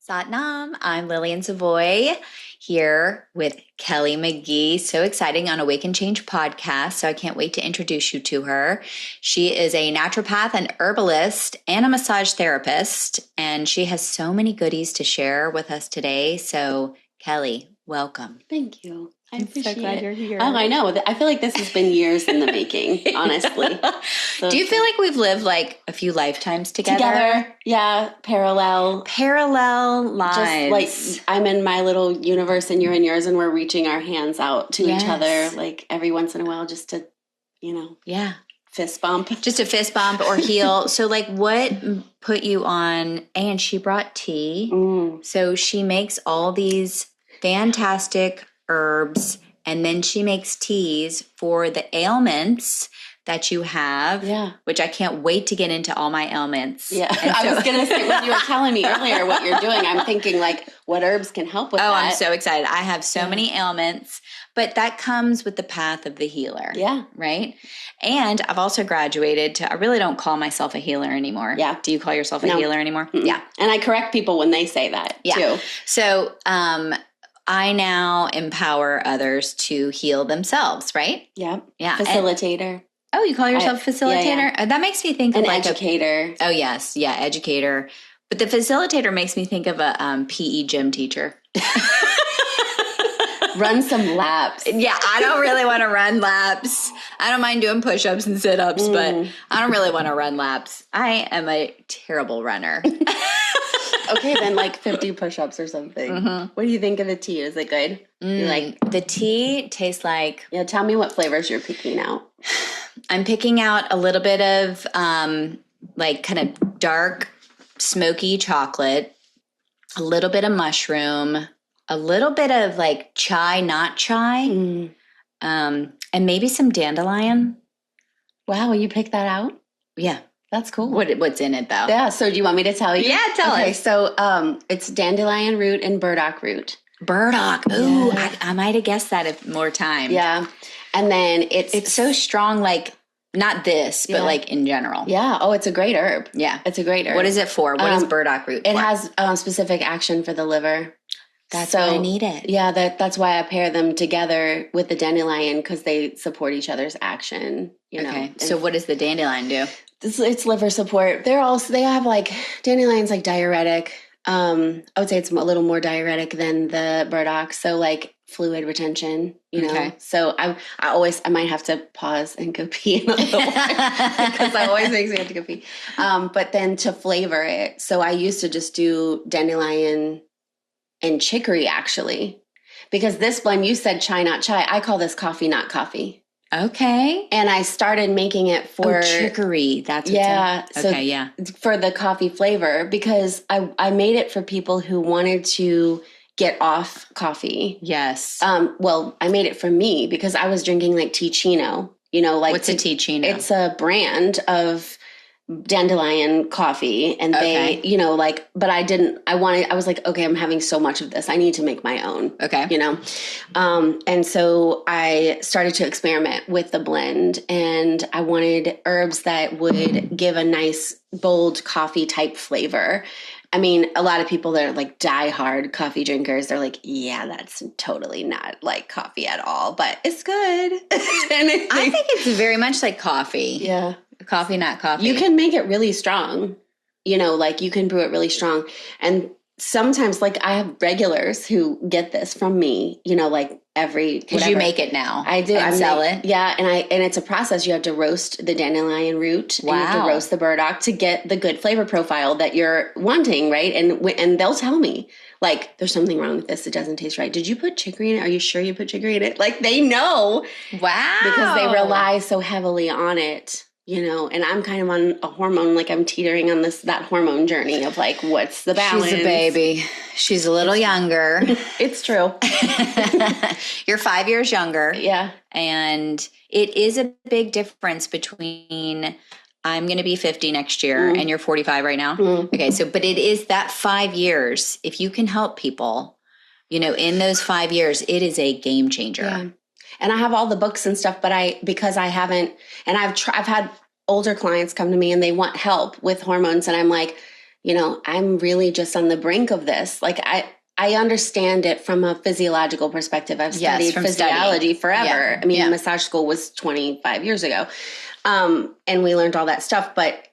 Satnam. I'm Lillian Savoy here with Kelly McGee. So exciting on Awaken Change podcast. So I can't wait to introduce you to her. She is a naturopath, an herbalist, and a massage therapist. And she has so many goodies to share with us today. So Kelly, welcome. Thank you. I I'm appreciate so glad it. you're here. Oh, I know. I feel like this has been years in the making, honestly. So Do you feel like we've lived like a few lifetimes together? Yeah, parallel. Parallel lives. Just like I'm in my little universe and you're in yours, and we're reaching our hands out to each other, like every once in a while, just to, Yeah. fist bump. Just a fist bump or heel. So like what put you on, and she brought tea. So she makes all these fantastic herbs, and then she makes teas for the ailments that you have, which I can't wait to get into all my ailments. Yeah, I was going to say, when you were telling me earlier what you're doing, I'm thinking like what herbs can help with that. I'm so excited. I have so many ailments, but that comes with the path of the healer. Yeah. Right? And I've also graduated to, I really don't call myself a healer anymore. Yeah. Do you call yourself a healer anymore? Mm-mm. Yeah. And I correct people when they say that too. So, I now empower others to heal themselves, right? Yeah. And, Facilitator. you call yourself a facilitator? Yeah. That makes me think of like educator. Yes. Yeah, educator. But the facilitator makes me think of a PE gym teacher. Run some laps. Yeah, I don't really want to run laps. I don't mind doing push-ups and sit-ups, but I don't really want to run laps. I am a terrible runner. Okay, then like 50 push-ups or something. Mm-hmm. What do you think of the tea? Is it good? You like the tea tastes like... Yeah, tell me what flavors you're picking out. I'm picking out a little bit of like kind of dark, smoky chocolate, a little bit of mushroom, a little bit of like chai, not chai, and maybe some dandelion. Wow, you picked that out? Yeah. That's cool. What's in it, though? Yeah, so do you want me to tell you? Yeah, tell us. Okay, so it's dandelion root and burdock root. Burdock. Ooh, I might have guessed that if more time. Yeah. And then it's so strong, like, not this, but like in general. Yeah. Oh, it's a great herb. Yeah. It's a great herb. What is it for? What is burdock root for? It has specific action for the liver. That's why I need it. Yeah, that's why I pair them together with the dandelion, because they support each other's action. Okay. So what does the dandelion do? It's liver support. They have like dandelions like diuretic. I would say it's a little more diuretic than the burdock. So like fluid retention, Okay. So I might have to pause and go pee in a little while because that always makes me have to go pee. But then to flavor it, so I used to just do dandelion and chicory actually, because this blend, you said chai, not chai. I call this coffee, not coffee. Okay. And I started making it for chicory. That's for the coffee flavor, because I made it for people who wanted to get off coffee. Yes. Well, I made it for me because I was drinking like Ticino. Like what's a Ticino? It's a brand of dandelion coffee, and they, but I was like, okay, I'm having so much of this, I need to make my own. Okay. And so I started to experiment with the blend, and I wanted herbs that would give a nice bold coffee type flavor. I mean, a lot of people that are like diehard coffee drinkers, they're like, yeah, that's totally not like coffee at all, but it's good. I think it's very much like coffee. Yeah. Coffee, not coffee. You can make it really strong, like you can brew it really strong. And sometimes like I have regulars who get this from me, like because you make it now. I do. And sell it. Yeah. And it's a process. You have to roast the dandelion root. Wow. And you have to roast the burdock to get the good flavor profile that you're wanting. Right. And they'll tell me like, there's something wrong with this. It doesn't taste right. Did you put chicory in it? Are you sure you put chicory in it? Like they know. Wow. Because they rely so heavily on it. And I'm kind of on a hormone, like I'm teetering on that hormone journey of like, what's the balance? She's a baby. She's a little younger. It's true. You're 5 years younger. Yeah. And it is a big difference between I'm going to be 50 next year and you're 45 right now. Okay. So, but it is that 5 years. If you can help people, in those 5 years, it is a game changer. Yeah. And I have all the books and stuff, but because I haven't, and I've had older clients come to me and they want help with hormones. And I'm like, I'm really just on the brink of this. Like I understand it from a physiological perspective. I've studied physiology forever. Yeah. I mean, massage school was 25 years ago. And we learned all that stuff, but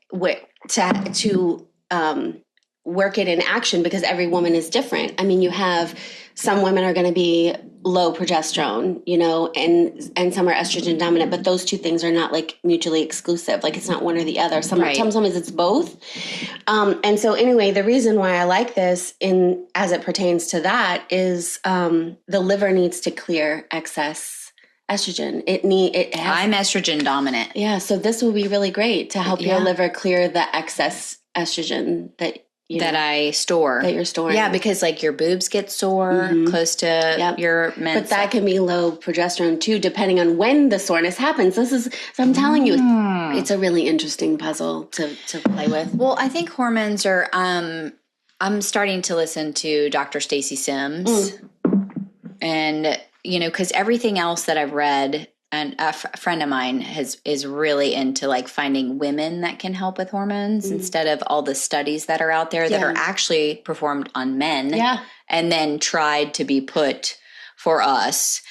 to work it in action, because every woman is different. I mean, you have some women are going to be low progesterone, and some are estrogen dominant, but those two things are not like mutually exclusive. Like it's not one or the other. Sometimes it's both. And so anyway, the reason why I like this as it pertains to that is the liver needs to clear excess estrogen. I'm estrogen dominant. Yeah. So this will be really great to help your liver clear the excess estrogen that I store. That you're storing. Yeah, because like your boobs get sore close to your menses. But that can be low progesterone too, depending on when the soreness happens. I'm telling you, it's a really interesting puzzle to play with. Well, I think hormones are, I'm starting to listen to Dr. Stacey Sims and, because everything else that I've read, and a friend of mine is really into like finding women that can help with hormones instead of all the studies that are out there that are actually performed on men and then tried to be put for us.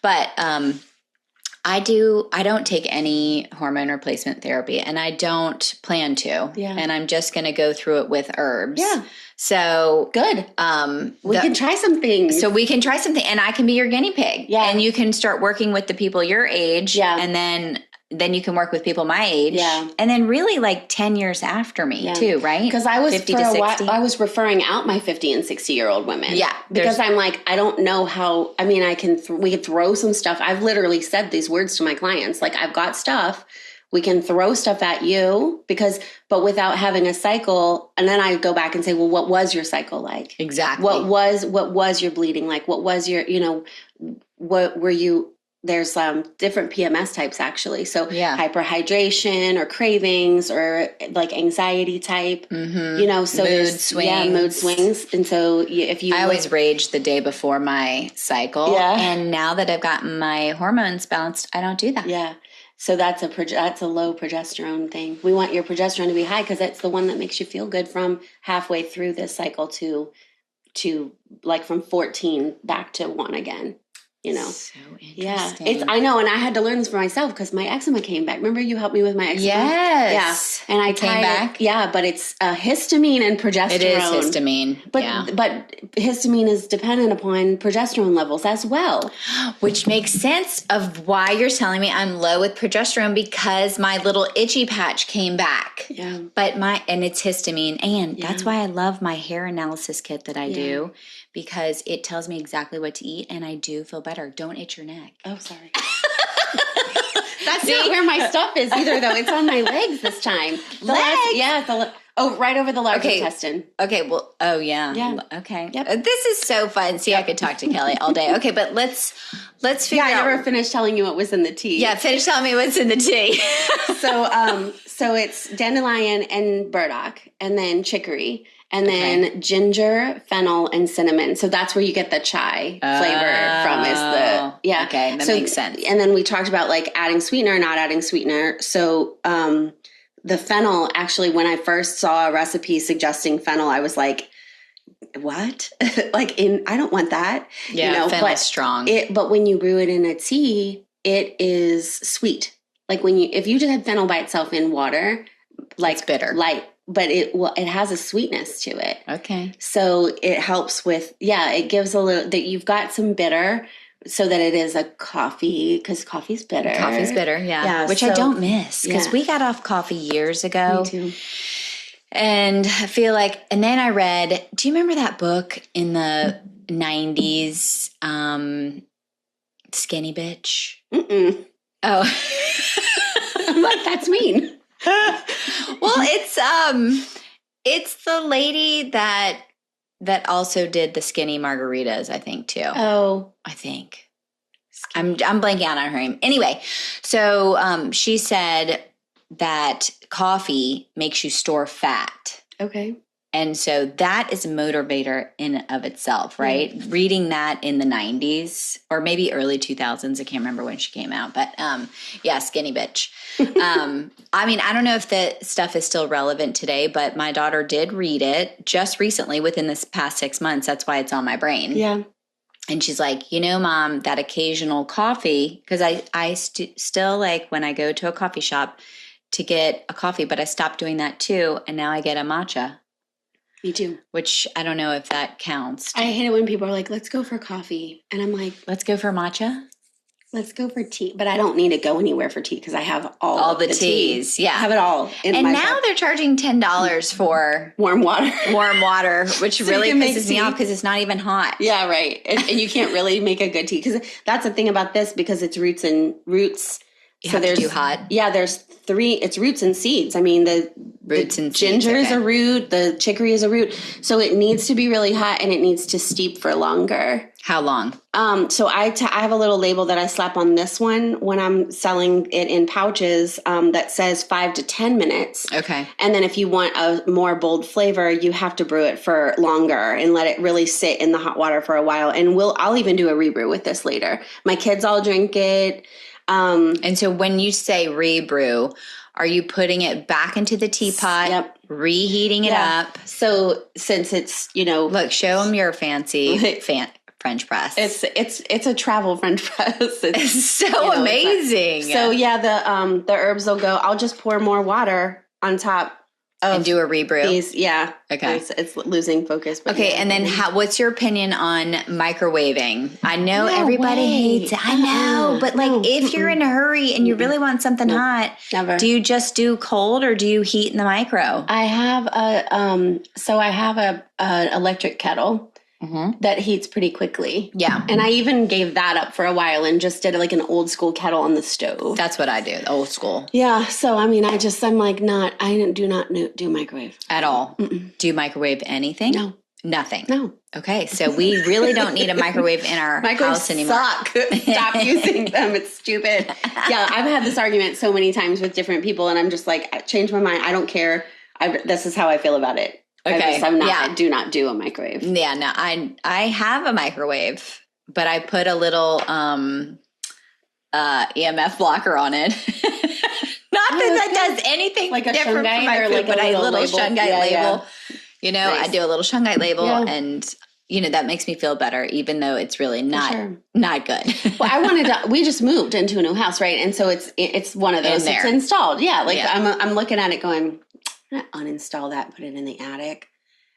But I don't take any hormone replacement therapy, and I don't plan to. Yeah. And I'm just going to go through it with herbs. Yeah. So good. We can try some things. So we can try something, and I can be your guinea pig. Yeah. And you can start working with the people your age. Yeah. And then you can work with people my age. Yeah. And then really like 10 years after me too, right? Because I was 50 to 60. I was referring out my 50 and 60-year-old women. Yeah. Because I'm like, I don't know how, I mean, we could throw some stuff. I've literally said these words to my clients. Like, I've got stuff. We can throw stuff at you but without having a cycle. And then I go back and say, well, what was your cycle like? Exactly. What was your bleeding like? What was your, what were you, there's different PMS types actually. So hyperhydration or cravings or like anxiety type, so mood swings. Yeah, mood swings. And so I always rage the day before my cycle. Yeah. And now that I've gotten my hormones balanced, I don't do that. Yeah. So that's a low progesterone thing. We want your progesterone to be high because that's the one that makes you feel good from halfway through this cycle to like from 14 back to 1 again. So interesting. Yeah, I know, and I had to learn this for myself because my eczema came back. Remember, you helped me with my eczema. Yes, yeah, and I came back. Yeah, but it's histamine and progesterone. It is histamine, but histamine is dependent upon progesterone levels as well, which makes sense of why you're telling me I'm low with progesterone because my little itchy patch came back. Yeah, but it's histamine, and that's why I love my hair analysis kit that I do. Because it tells me exactly what to eat, and I do feel better. Don't itch your neck. Oh, sorry. That's not where my stuff is either, though. It's on my legs this time. Right over the large intestine. Okay, well, yeah. Okay. Yep. This is so fun. See, I could talk to Kelly all day. Okay, but let's figure out. Yeah, I never finished telling you what was in the tea. Yeah, finish telling me what's in the tea. So it's dandelion and burdock, and then chicory. And then ginger, fennel, and cinnamon. So that's where you get the chai flavor from Okay, that makes sense. And then we talked about like adding sweetener, not adding sweetener. So the fennel, actually, when I first saw a recipe suggesting fennel, I was like, what? I don't want that. Yeah, fennel's strong. But when you brew it in a tea, it is sweet. Like if you just had fennel by itself in water, like it's bitter. Light. But it has a sweetness to it. Okay. So it helps with, it gives a little, that you've got some bitter so that it is a coffee, because coffee's bitter. Coffee's bitter, yeah. Which I don't miss, because we got off coffee years ago. Me too. And I feel like, and then I read, do you remember that book in the 90s, Skinny Bitch? Mm-mm. Oh. What? That's mean. Well, it's the lady that also did the skinny margaritas, I think, too. Oh, I think I'm blanking out on her name. Anyway, so she said that coffee makes you store fat. Okay. And so that is a motivator in and of itself, right? Reading that in the 90s or maybe early 2000s. I can't remember when she came out, but yeah, skinny bitch. I mean, I don't know if the stuff is still relevant today, but my daughter did read it just recently within this past 6 months. That's why it's on my brain. Yeah. And she's like, you know, Mom, that occasional coffee, because I still like when I go to a coffee shop to get a coffee, but I stopped doing that too. And now I get a matcha. Me too. Which I don't know if that counts. I hate it when people are like, let's go for coffee. And I'm like, let's go for matcha? Let's go for tea. But I don't need to go anywhere for tea because I have all the teas. Tea. Yeah. I have it all. And now they're charging $10 for warm water. Warm water, which so really pisses me off because it's not even hot. Yeah, right. And you can't really make a good tea. Because that's the thing about this, because it's roots. You have to do hot. Yeah, there's 3. It's roots and seeds. I mean, the ginger is a root. The chicory is a root. So it needs to be really hot and it needs to steep for longer. How long? So I have a little label that I slap on this one when I'm selling it in pouches that says 5 to 10 minutes. Okay. And then if you want a more bold flavor, you have to brew it for longer and let it really sit in the hot water for a while. And I'll even do a rebrew with this later. My kids all drink it. And so when you say rebrew, are you putting it back into the teapot, yep, reheating it up? So since it's, look, show them your fancy French press. It's a travel French press. It's so amazing. So yeah, the herbs will go. I'll just pour more water on top. And do a rebrew. Yeah. Okay. It's losing focus. But okay. Yeah. And then what's your opinion on microwaving? I know everybody hates it. I know. But if you're in a hurry and you really want something hot, never. Do you just do cold or do you heat in the micro? I have a electric kettle. Mm-hmm. That heats pretty quickly. Yeah. And I even gave that up for a while and just did an old school kettle on the stove. That's what I do, old school. Yeah. So, I mean, I do not do microwave. At all. Mm-mm. Do you microwave anything? No. Nothing? No. Okay. So we really don't need a microwave in our house anymore. Stop using them. It's stupid. Yeah. I've had this argument so many times with different people and I'm just like, I changed my mind. I don't care. This is how I feel about it. Okay. I do not do a microwave. Yeah, no, I have a microwave, but I put a little EMF blocker on it. Not that does anything like different from my food, but a little shungite label. Yeah. Nice. I do a little shungite label, and that makes me feel better, even though it's really not good. Well, we just moved into a new house, right? And so it's one of those. It's installed. Yeah, I'm looking at it going, I'm going to uninstall that, put it in the attic,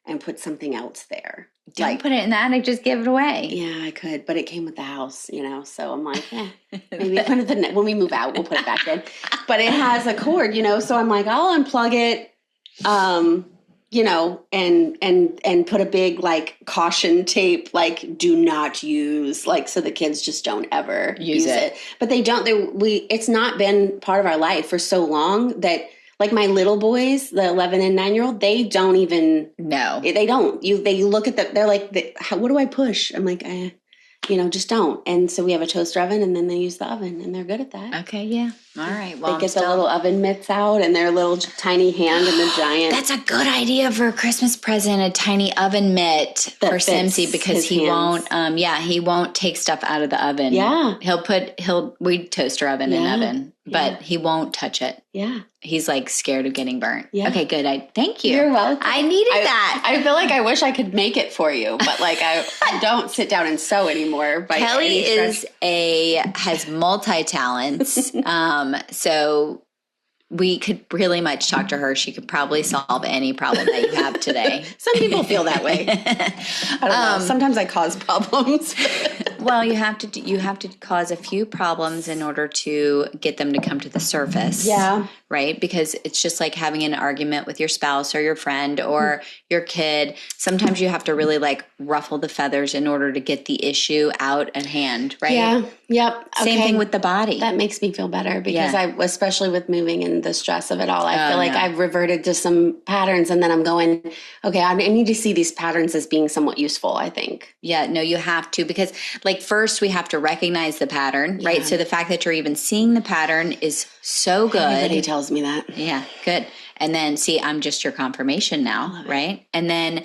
and put something else there. Don't put it in the attic, just give it away. Yeah, I could, but it came with the house, so I'm like, maybe when we move out, we'll put it back in. But it has a cord, so I'm like, I'll unplug it, and put a big caution tape, do not use, so the kids just don't ever use it. But they don't. It's not been part of our life for so long that. My little boys, the 11 and 9-year-old, they don't even know. They don't. They look at they're like, what do I push? I'm like, just don't. And so we have a toaster oven, and then they use the oven, and they're good at that. Okay, yeah. All right. Well, they get the little oven mitts out and their little tiny hand and the giant. That's a good idea for a Christmas present, a tiny oven mitt for Simsy, because he won't, he won't take stuff out of the oven. Yeah. We toaster oven in oven, but he won't touch it. Yeah. He's scared of getting burnt. Yeah. Okay, good. Thank you. You're welcome. I needed that. I feel like I wish I could make it for you, but I don't sit down and sew anymore. Kelly has multi-talents. So we could really much talk to her. She could probably solve any problem that you have today. Some people feel that way. I don't know. Sometimes I cause problems. Well, you have to cause a few problems in order to get them to come to the surface. Yeah. Right? Because it's just like having an argument with your spouse or your friend or your kid. Sometimes you have to really ruffle the feathers in order to get the issue out at hand, right? Yeah. Yep. Same thing with the body. That makes me feel better because especially with moving and the stress of it all, I feel like I've reverted to some patterns and then I'm going, okay, I need to see these patterns as being somewhat useful, I think. Yeah, no, you have to, because first we have to recognize the pattern, right? So the fact that you're even seeing the pattern is So good. Everybody tells me that. Yeah, good. And then see, I'm just your confirmation now, right? And then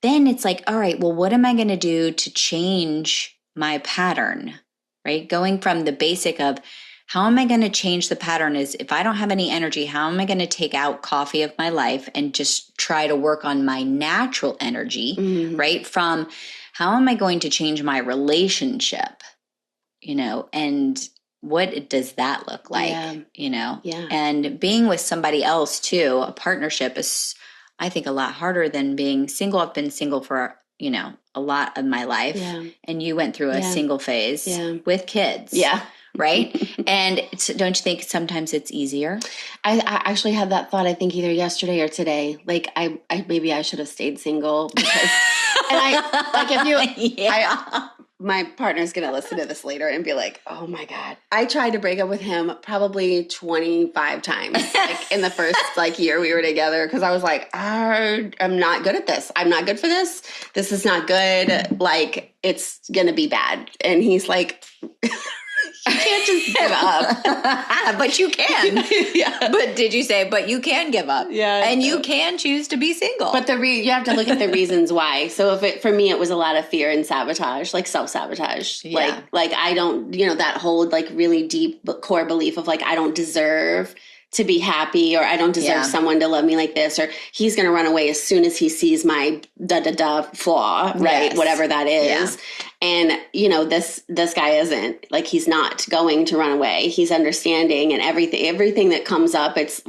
it's like, all right, well, what am I going to do to change my pattern, right? Going from the basic of how am I going to change the pattern is if I don't have any energy, how am I going to take out coffee of my life and just try to work on my natural energy, right? From how am I going to change my relationship, and what does that look like, and being with somebody else too, a partnership is, I think, a lot harder than being single. I've been single for, a lot of my life. Yeah. And you went through a single phase with kids. Yeah. Right. And don't you think sometimes it's easier? I actually had that thought, I think either yesterday or today. Like I maybe I should have stayed single because, and I, like if you, my partner's going to listen to this later and be like, oh my God. I tried to break up with him probably 25 times like in the first year we were together. Cause I was like, I'm not good at this. I'm not good for this. This is not good. Like it's going to be bad. And he's like, you can't just give up. But you can. Yeah. But did you say, but you can give up? Yeah. And you can choose to be single. But you have to look at the reasons why. So for me, it was a lot of fear and sabotage, like self-sabotage. Yeah. Like I don't, that whole really deep core belief of I don't deserve to be happy, or I don't deserve someone to love me like this, or he's going to run away as soon as he sees my flaw, right? Yes. Whatever that is. Yeah. And, this guy isn't he's not going to run away. He's understanding, and everything that comes up, it's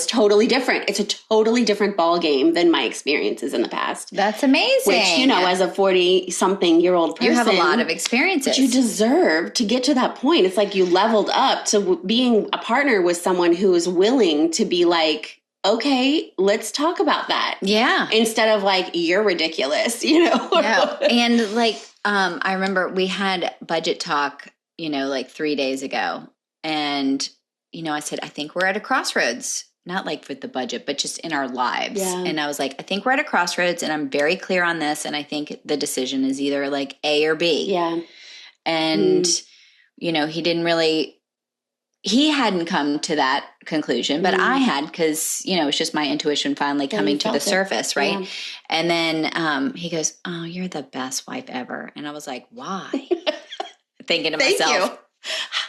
totally different. It's a totally different ball game than my experiences in the past. That's amazing. Which, as a 40-something-year-old person, you have a lot of experiences. But you deserve to get to that point. It's like you leveled up to being a partner with someone who is willing to be okay, let's talk about that. Yeah. Instead of you're ridiculous, Yeah. And I remember we had budget talk, 3 days ago. And, I said, I think we're at a crossroads, not with the budget, but just in our lives. Yeah. And I was like, I think we're at a crossroads and I'm very clear on this. And I think the decision is either A or B. Yeah. And, he hadn't come to that conclusion, but I had, because, it's just my intuition finally coming to the surface, right? Yeah. And then he goes, oh, you're the best wife ever. And I was like, why? Thinking to myself,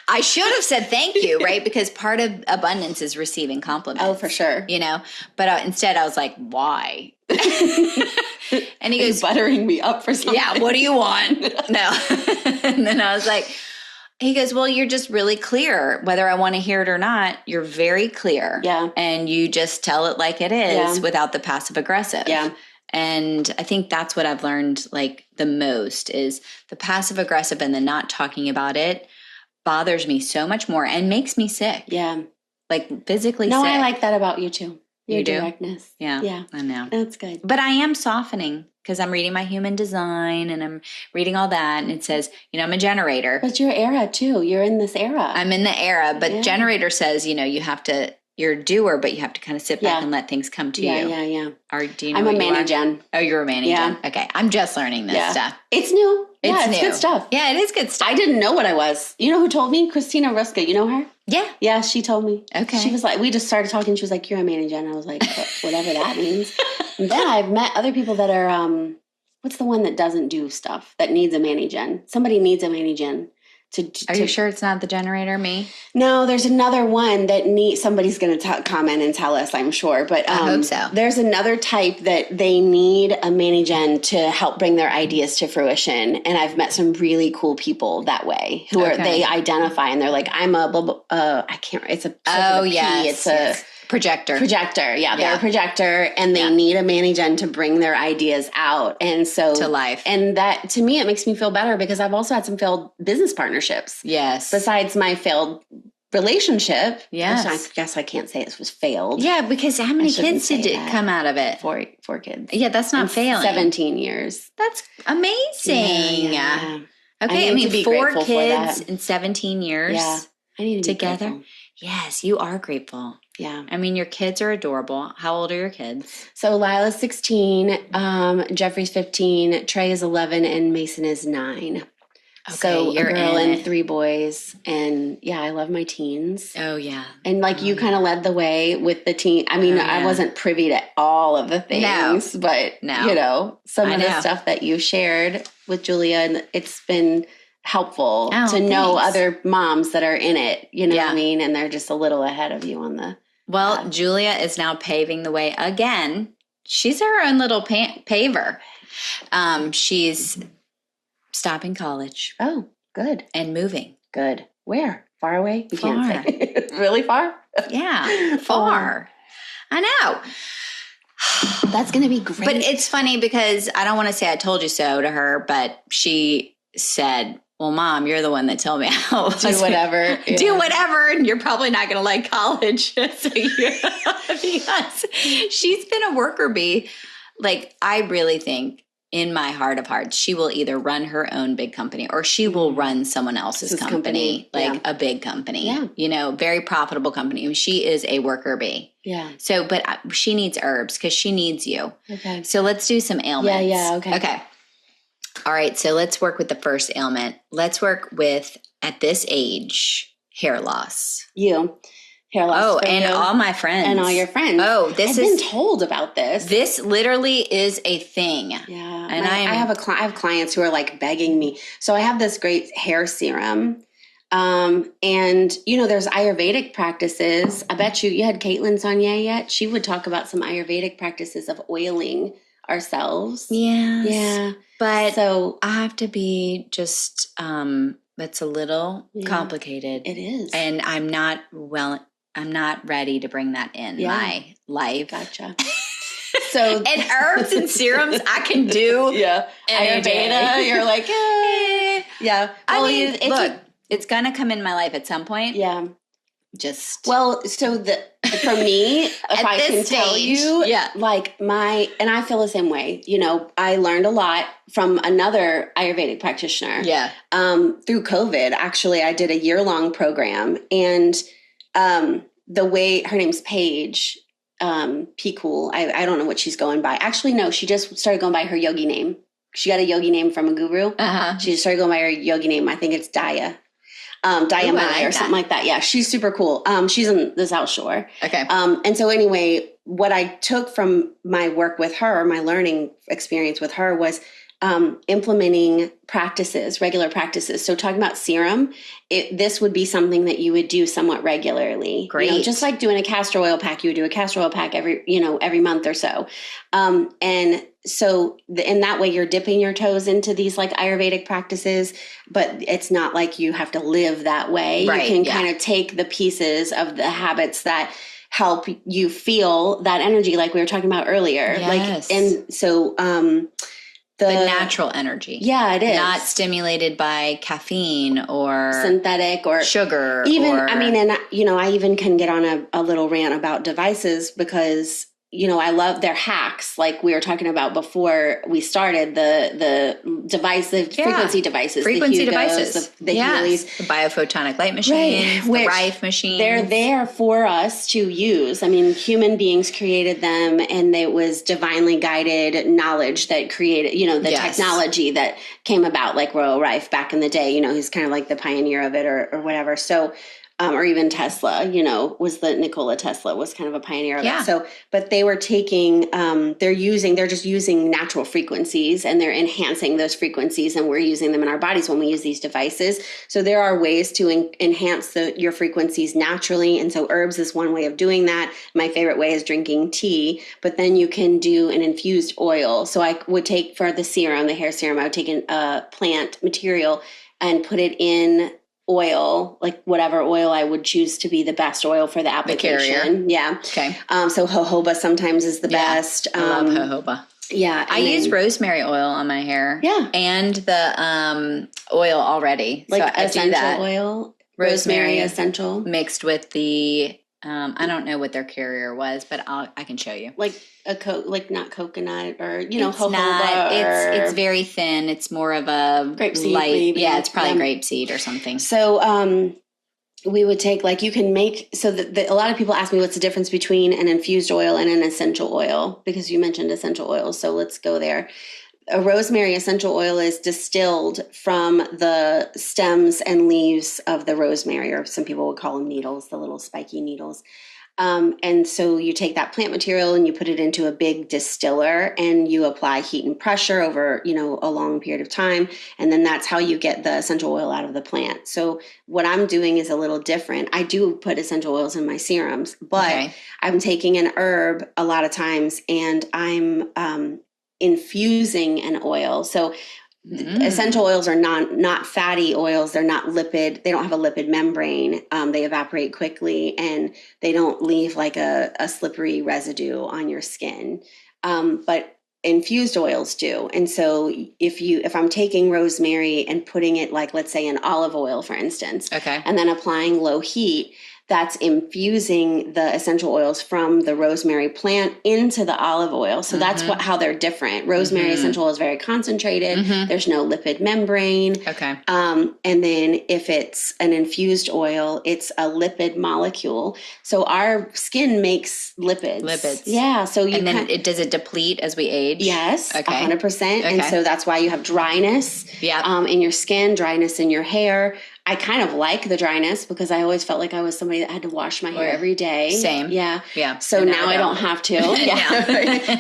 I should have said thank you, right? Because part of abundance is receiving compliments. Oh, for sure. But instead I was like, why? And he goes, buttering me up for something. Yeah, what do you want? No. And then I was like, he goes, well, you're just really clear. Whether I want to hear it or not, you're very clear. Yeah. And you just tell it like it is without the passive aggressive. Yeah. And I think that's what I've learned the most is the passive aggressive and the not talking about it bothers me so much more and makes me sick. Yeah. Physically sick. No, I like that about you too. Your directness. Yeah. Yeah. I know. That's good. But I am softening because I'm reading my human design and I'm reading all that. And it says, I'm a generator. But your era too. You're in this era. I'm in the era. But generator says, you have to, you're a doer, but you have to kind of sit back and let things come to you. Yeah, yeah. Do you know I'm a Mani-Gen. Oh, you're a Mani-Gen. Yeah. Okay. I'm just learning this stuff. It's new. It's good stuff. Yeah, it is good stuff. I didn't know what I was. You know who told me? Christina Ruska. You know her? Yeah. Yeah, she told me. Okay. She was we just started talking. She was like, you're a Mani-Gen. I was like, whatever that means. And then I've met other people that are, what's the one that doesn't do stuff, that needs a Mani-Gen? Somebody needs a Mani-Gen. Are you sure it's not the generator, me? No, there's another one that somebody's going to comment and tell us, I'm sure. But I hope so. There's another type that they need a Mani-Gen to help bring their ideas to fruition. And I've met some really cool people that way who they identify and they're like, I'm a blah, blah, I can't, it's a, yes, it's a projector. Yeah, they're a projector and they need a Mani-Gen to bring their ideas out. And so to life. And that, to me, it makes me feel better because I've also had some failed business partnerships. Yes. Besides my failed relationship. Yes. I guess I can't say this was failed. Yeah, because how many kids did it come out of it? Four kids. Yeah, that's not failing. 17 years. That's amazing. Yeah. Okay, I mean 4 kids in 17 years. Yeah. I need to be together. Grateful. Yes, you are grateful. Yeah. I mean, your kids are adorable. How old are your kids? So Lila's 16, Jeffrey's 15, Trey is 11, and Mason is 9. So a you're girl in and it. 3 boys. And yeah, I love my teens. Oh, yeah. And like you kind of led the way with the teen. I mean, I wasn't privy to all of the things, but you know, some of the stuff that you shared with Julia, and it's been helpful to know other moms that are in it, you know what I mean? And they're just a little ahead of you on the. Well, Julia is now paving the way again. She's her own little paver. She's stopping college. Oh, good. And moving. Good. Where? Far away? You far. Can't say. Really far? Yeah, far. I know. That's going to be great. But it's funny because I don't want to say I told you so to her, but she said, well, Mom, you're the one that told me how do whatever. Yeah. Do whatever, and you're probably not going to like college. So because she's been a worker bee. Like, I really think in my heart of hearts, she will either run her own big company or she will run someone else's company, like a big company, you know, very profitable company. I mean, she is a worker bee. Yeah. So, but she needs herbs because she needs you. Okay. So let's do some ailments. Yeah. Okay. Okay. All right. So let's work with the first ailment. Let's work with, at this age, hair loss. Hair loss. Oh, and all my friends. And all your friends. Oh, I've been told about this. This literally is a thing. Yeah. And I have clients who are like begging me. So I have this great hair serum. And you know, there's Ayurvedic practices. I bet you had Caitlin Sanye yet. She would talk about some Ayurvedic practices of oiling ourselves. Yes. Yeah. But so I have to be just, that's a little complicated. It is. And I'm not ready to bring that in my life. Gotcha. So and herbs and serums I can do. Yeah. Ayurveda, you're like, yeah. Well, I mean, look, it's going to come in my life at some point. Yeah. So for me, if I can tell you, like and I feel the same way. You know, I learned a lot from another Ayurvedic practitioner. Yeah. Through COVID, actually, I did a year-long program, and the way her name's Paige, P Cool. I don't know what she's going by. Actually, no, she just started going by her yogi name. She got a yogi name from a guru. She just started going by her yogi name. I think it's Daya. Mai or something like that. Yeah, she's super cool. She's in the South Shore. Okay. And so anyway, what I took from my work with her, my learning experience with her was implementing regular practices. So talking about serum, this would be something that you would do somewhat regularly. Great. You know, just like doing a castor oil pack, you would do a castor oil pack every month or so. And so in that way, you're dipping your toes into these like Ayurvedic practices, but it's not like you have to live that way. Right, you can kind of take the pieces of the habits that help you feel that energy, like we were talking about earlier. Yes. Like, and so, the natural energy. Yeah, it is. Not stimulated by caffeine or synthetic or sugar. Even, I mean, and you know, I even can get on a little rant about devices because, you know, I love their hacks. Like we were talking about before we started, the frequency devices. Frequency the Hugos, devices. The Heelys. The biophotonic light machines, the Rife machines. They're there for us to use. I mean, human beings created them, and it was divinely guided knowledge that created, you know, the technology that came about, like Royal Rife back in the day. You know, he's kind of like the pioneer of it or whatever. So, or even Tesla, you know, Nikola Tesla was kind of a pioneer of it. So, but they were taking, they're just using natural frequencies, and they're enhancing those frequencies, and we're using them in our bodies when we use these devices. So there are ways to enhance your frequencies naturally. And so herbs is one way of doing that. My favorite way is drinking tea, but then you can do an infused oil. So I would take for the serum, the hair serum, I would take a plant material and put it in oil, like whatever oil I would choose to be the best oil for the application. The carrier. Yeah. Okay. So jojoba sometimes is the best. I love jojoba. Yeah. I use rosemary oil on my hair. Yeah. And the oil already. Like so essential oil. Rosemary essential. Mixed with the I don't know what their carrier was, but I can show you. Like like not coconut or, you know, it's jojoba. Not. It's very thin. It's more of a grapeseed. Light. Maybe. Yeah, it's probably grapeseed or something. So we would take, like, you can make, so a lot of people ask me what's the difference between an infused oil and an essential oil, because you mentioned essential oils. So let's go there. a rosemary essential oil is distilled from the stems and leaves of the rosemary, or some people would call them needles, the little spiky needles. And so you take that plant material and you put it into a big distiller and you apply heat and pressure over, a long period of time. And then that's how you get the essential oil out of the plant. So what I'm doing is a little different. I do put essential oils in my serums, but I'm taking an herb a lot of times and I'm infusing an oil. So essential oils are not fatty oils. They're not lipid. They don't have a lipid membrane. They evaporate quickly and they don't leave like a slippery residue on your skin. But infused oils do. And so if I'm taking rosemary and putting it like, let's say in olive oil, for instance, and then applying low heat, that's infusing the essential oils from the rosemary plant into the olive oil. So that's how they're different. Rosemary essential oil is very concentrated. There's no lipid membrane. And then if it's an infused oil, it's a lipid molecule. So our skin makes lipids. Yeah. So does it deplete as we age? Yes. 100%. And so that's why you have dryness in your skin, dryness in your hair. I kind of like the dryness because I always felt like I was somebody that had to wash my hair every day. Same. Yeah. So now I don't have to.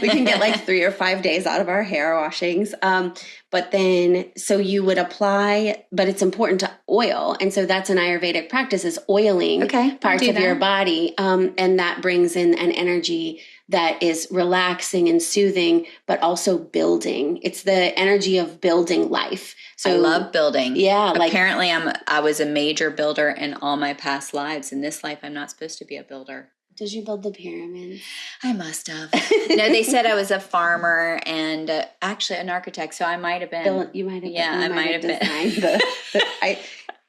We can get like 3 or 5 days out of our hair washings. But then, so you would apply, but it's important to oil. And so that's an Ayurvedic practice, is oiling parts of your body. And that brings in an energy that is relaxing and soothing, but also building. It's the energy of building life. So I love building. Yeah. Apparently I was a major builder in all my past lives. In this life, I'm not supposed to be a builder. Did you build the pyramids? I must have. No, they said I was a farmer and actually an architect. So I might have been. You might have been. Yeah, I might have been.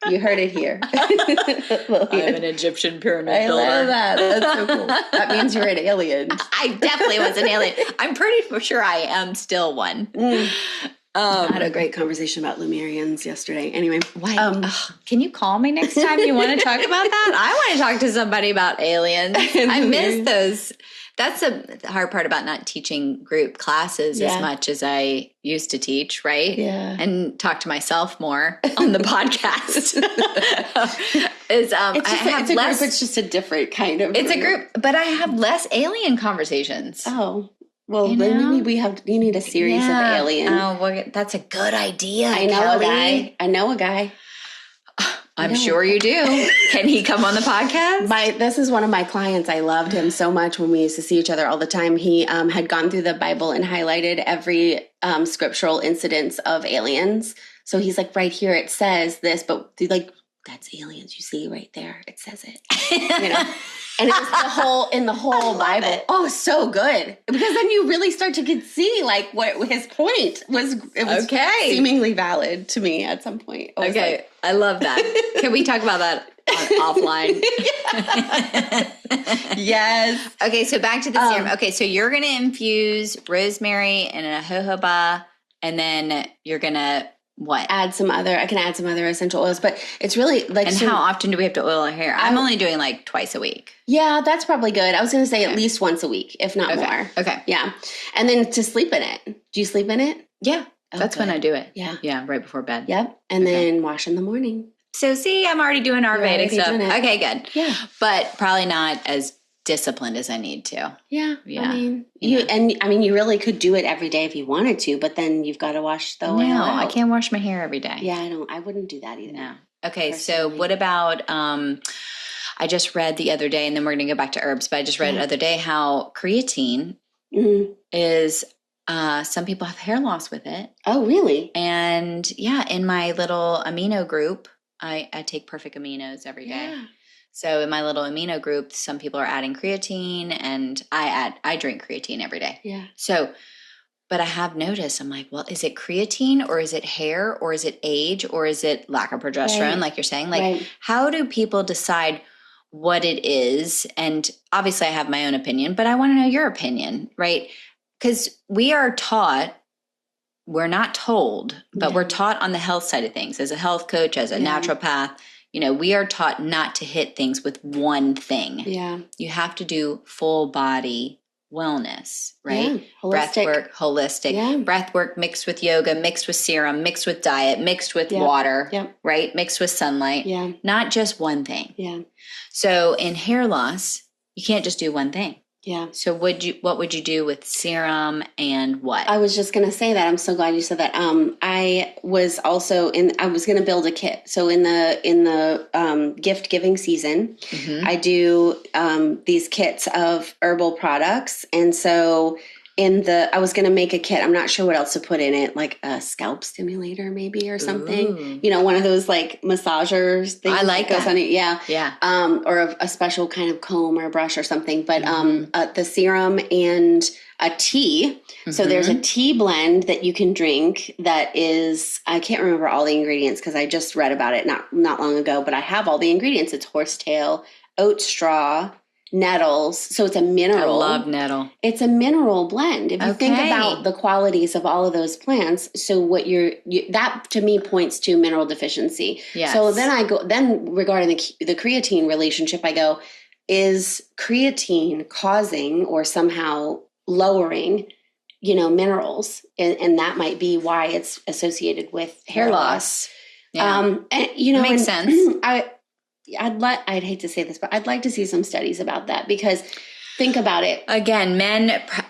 You heard it here. I'm an Egyptian pyramid builder. I love that. That's so cool. That means you're an alien. I definitely was an alien. I'm pretty sure I am still one. I had a great conversation about Lemurians yesterday. Anyway. Can you call me next time you want to talk about that? I want to talk to somebody about aliens. I miss those. That's the hard part about not teaching group classes as much as I used to teach, right? Yeah. And talk to myself more on the podcast. It's just a different kind of It's a group, but I have less alien conversations. Oh. Well, then maybe you need a series of aliens. Oh, well, that's a good idea. I know a guy. I'm sure you do. Can he come on the podcast? This is one of my clients. I loved him so much when we used to see each other all the time. He had gone through the Bible and highlighted every scriptural incidence of aliens. So he's like, right here it says this, but like, that's aliens. You see right there. It says it. And it was in the whole Bible. It. Oh, so good. Because then you really start to see like what his point was. It was seemingly valid to me at some point. I love that. Can we talk about that offline? Yes. Okay, so back to the serum. Okay, so you're going to infuse rosemary and a jojoba, and then you're going to what? I can add some other essential oils, but it's really like. And how often do we have to oil our hair? I'm only doing like twice a week. Yeah, that's probably good. I was going to say at least once a week, if not more. Okay. Yeah. And then to sleep in it. Do you sleep in it? Yeah. That's when I do it. Yeah. Yeah, right before bed. Yep. And then wash in the morning. So see, I'm already doing Ayurvedic stuff. Okay, good. Yeah. But probably not as disciplined as I need to. Yeah. You really could do it every day if you wanted to, but then you've got to wash the oil out. I can't wash my hair every day. Yeah, I wouldn't do that either. No. Okay, personally. So what about I just read the other day, and then we're going to go back to herbs, but I just read the other day how creatine is some people have hair loss with it. Oh, really? And in my little amino group, I take perfect aminos every day. Yeah. So in my little amino group, some people are adding creatine, and I drink creatine every day. Yeah. So, but I have noticed, I'm like, well, is it creatine, or is it hair, or is it age, or is it lack of progesterone, like you're saying? Like, how do people decide what it is? And obviously I have my own opinion, but I want to know your opinion, right? Because we are taught, we're not told, but we're taught on the health side of things. As a health coach, as a naturopath, we are taught not to hit things with one thing. Yeah. You have to do full body wellness, right? Yeah, Breath holistic. work, holistic. Breath work mixed with yoga, mixed with serum, mixed with diet, mixed with water, right? Mixed with sunlight. Yeah. Not just one thing. Yeah. So in hair loss, you can't just do one thing. Yeah. So what would you do with serum and what? I was just going to say that. I'm so glad you said that. I was also I was going to build a kit. So in the gift giving season, I do these kits of herbal products. And so I was going to make a kit. I'm not sure what else to put in it, like a scalp stimulator maybe or something. Ooh. You know, one of those like massagers things. I like that. Yeah. Or a special kind of comb or brush or something. But the serum and a tea. So there's a tea blend that you can drink that is, I can't remember all the ingredients because I just read about it not long ago, but I have all the ingredients. It's horsetail, oat straw, nettles. So it's a mineral. I love nettle. It's a mineral blend. If you think about the qualities of all of those plants, so what that to me points to mineral deficiency. Yes. So then regarding the creatine relationship, I go, is creatine causing or somehow lowering, minerals? And that might be why it's associated with hair loss. Yeah. Makes sense. I'd hate to say this, but I'd like to see some studies about that because think about it. Again,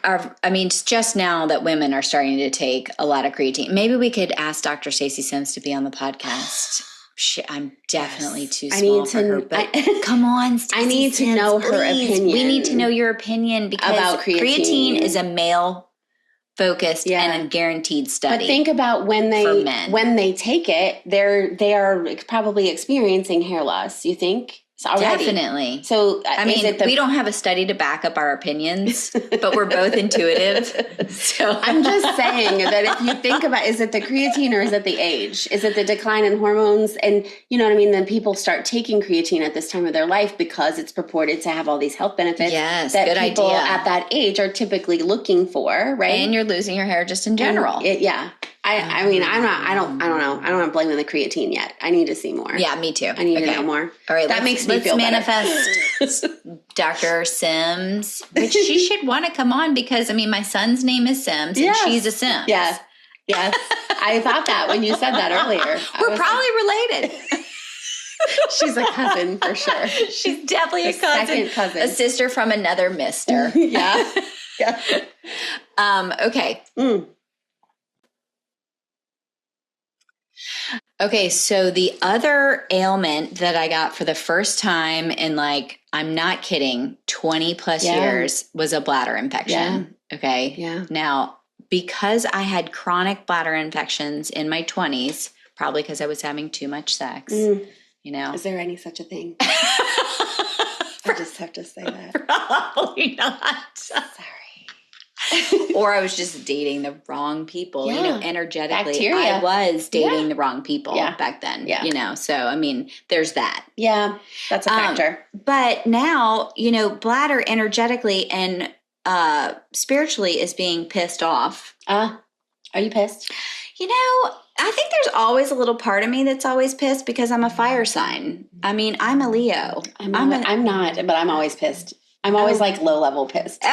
it's just now that women are starting to take a lot of creatine. Maybe we could ask Dr. Stacey Sims to be on the podcast. I'm definitely too small for her, but come on, Stacey I need to know her opinion. We need to know your opinion because about creatine is a male focused and a guaranteed study. But think about when they take it, they are probably experiencing hair loss. You think? Already. Definitely. So we don't have a study to back up our opinions, but we're both intuitive. So I'm just saying that if you think about, is it the creatine or is it the age? Is it the decline in hormones? And you know what I mean? Then people start taking creatine at this time of their life because it's purported to have all these health benefits that good people idea. at that age are typically looking for, right? And you're losing your hair just in general. I mean, I don't know. I don't want to blame the creatine yet. I need to see more. Yeah, me too. I need to know more. All right, that makes me feel manifest Dr. Sims, which she should want to come on because my son's name is Sims and she's a Sims. Yeah. Yes. I thought that when you said that earlier. We're probably related. She's a cousin for sure. She's definitely a cousin. Second cousin. A sister from another mister. Yeah. Okay. Okay, so the other ailment that I got for the first time in I'm not kidding, 20 plus years was a bladder infection. Yeah. Okay. Yeah. Now, because I had chronic bladder infections in my 20s, probably because I was having too much sex, Is there any such a thing? I just have to say that. Probably not. Sorry. Or I was just dating the wrong people, energetically. Bacteria. I was dating the wrong people back then, so, there's that. Yeah, that's a factor. But now, bladder energetically and spiritually is being pissed off. Are you pissed? I think there's always a little part of me that's always pissed because I'm a fire sign. I'm a Leo. I'm not, but I'm always pissed. I'm always low level pissed.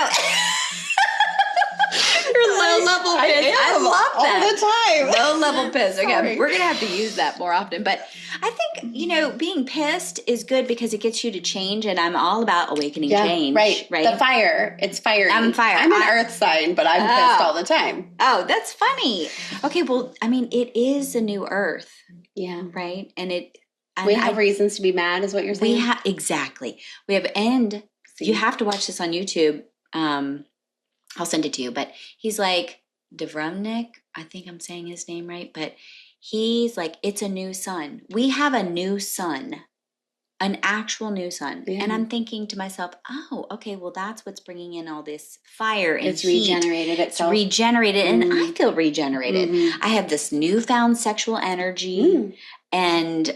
You're low level pissed. I love that. All the time. Low level pissed. Okay, we're going to have to use that more often. But I think, being pissed is good because it gets you to change. And I'm all about awakening change. Right. The fire. It's fiery. I'm fire. I'm an earth sign, but I'm pissed all the time. Oh, that's funny. Okay, well, it is a new earth. Yeah. Right? And we have reasons to be mad is what you're saying? Exactly. We have, and you have to watch this on YouTube. I'll send it to you, but he's Devrumnik, I think I'm saying his name right, but he's it's a new sun. We have a new sun, an actual new sun. Yeah. And I'm thinking to myself, oh, okay, well, that's what's bringing in all this fire and it's heat. Regenerated itself. It's regenerated, and I feel regenerated. Mm-hmm. I have this newfound sexual energy, and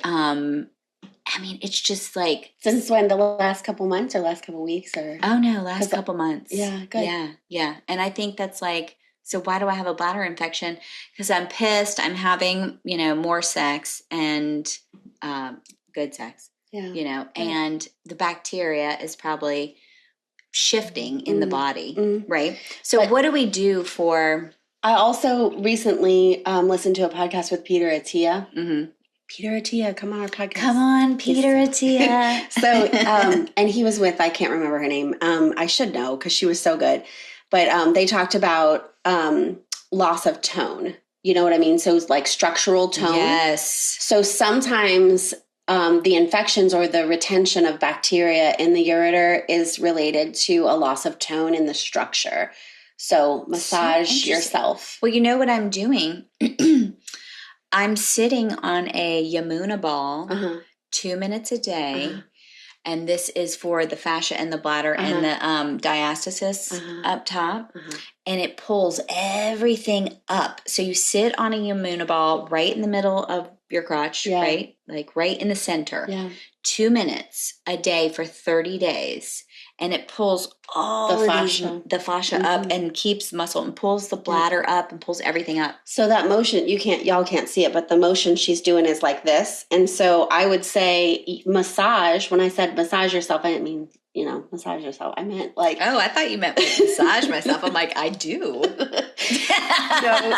it's just since when? The last couple months or last couple weeks or? Oh no, last couple months. Yeah, good. Yeah. And I think that's so why do I have a bladder infection? Because I'm pissed. I'm having, more sex and good sex. Yeah. And the bacteria is probably shifting in the body, right? So what do we do for... I also recently listened to a podcast with Peter Attia. Mm-hmm. Peter Attia, come on our podcast. Come on, Peter Attia. So, and he was with, I can't remember her name. I should know because she was so good. But they talked about loss of tone. You know what I mean? So it's like structural tone. Yes. So sometimes the infections or the retention of bacteria in the ureter is related to a loss of tone in the structure. So massage yourself. Well, you know what I'm doing? I'm sitting on a Yamuna ball 2 minutes a day. And this is for the fascia and the bladder and the diastasis up top. And it pulls everything up. So you sit on a Yamuna ball right in the middle of your crotch, right? Like right in the center. 2 minutes a day for 30 days. And it pulls all the fascia up and keeps muscle and pulls the bladder up and pulls everything up. So that motion, y'all can't see it, but the motion she's doing is like this. And so I would say massage. When I said massage yourself, I didn't mean, massage yourself. I meant like... Oh, I thought you meant massage myself. I'm like, I do. No,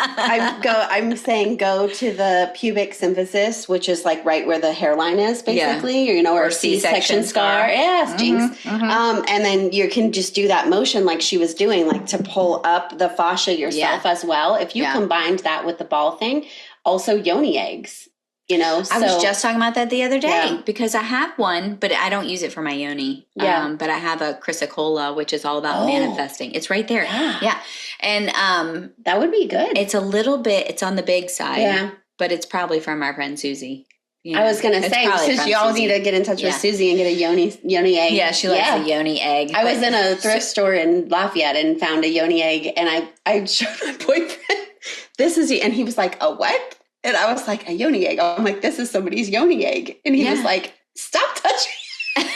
I'm saying go to the pubic symphysis, which is like right where the hairline is, basically, or a C-section scar. Yeah, stinks. And then you can just do that motion like she was doing, like to pull up the fascia yourself as well. If you combined that with the ball thing, also yoni eggs. I was just talking about that the other day because I have one, but I don't use it for my yoni. But I have a chrysocolla, which is all about manifesting. It's right there. Yeah. And that would be good. It's a little bit, it's on the big side, but it's probably from our friend Susie. I was going to say, since you all need to get in touch with Susie and get a yoni egg. Yeah, she likes a yoni egg. I was in a thrift store in Lafayette and found a yoni egg, and I showed my boyfriend, and he was like, a what? And I was like, a yoni egg. I'm like, this is somebody's yoni egg. And he was like, stop touching it.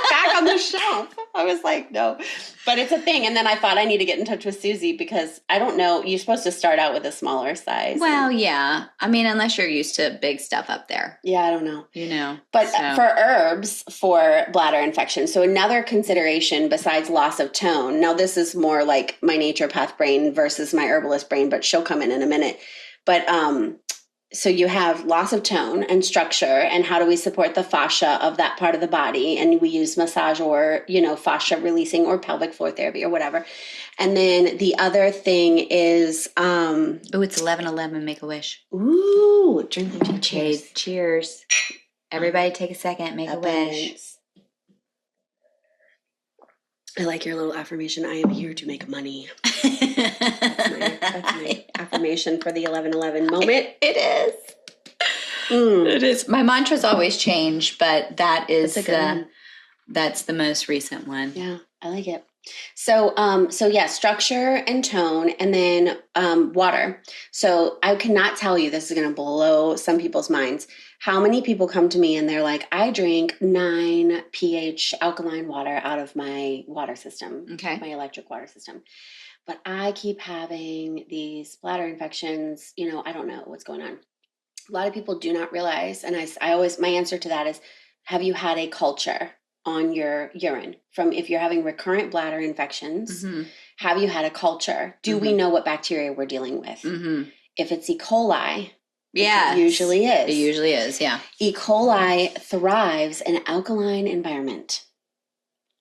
Back on the shelf. I was like, no. But it's a thing. And then I thought I need to get in touch with Susie because I don't know. You're supposed to start out with a smaller size. Well, yeah. I mean, unless you're used to big stuff up there. Yeah, I don't know. But so. For herbs for bladder infection, so another consideration besides loss of tone. Now, this is more like my naturopath brain versus my herbalist brain, but she'll come in a minute. But so you have loss of tone and structure, and how do we support the fascia of that part of the body? And we use massage or, fascia releasing or pelvic floor therapy or whatever. And then the other thing is... it's 11:11, Make-A-Wish. Ooh, drink the tea. Cheers. Cheers. Everybody take a second, make a wish. I like your little affirmation. I am here to make money. That's my affirmation for the 11:11 moment. It is. It is. My mantras always change, but that's the most recent one. Yeah, I like it. So structure and tone, and then water. So I cannot tell you, this is going to blow some people's minds, how many people come to me and they're like, I drink 9 pH alkaline water out of my water system, my electric water system. But I keep having these bladder infections. I don't know what's going on. A lot of people do not realize, and I always, my answer to that is, have you had a culture on your urine from if you're having recurrent bladder infections? Have you had a culture? Do we know what bacteria we're dealing with? If it's E. coli, it usually is. It usually is, yeah. E. coli thrives in an alkaline environment.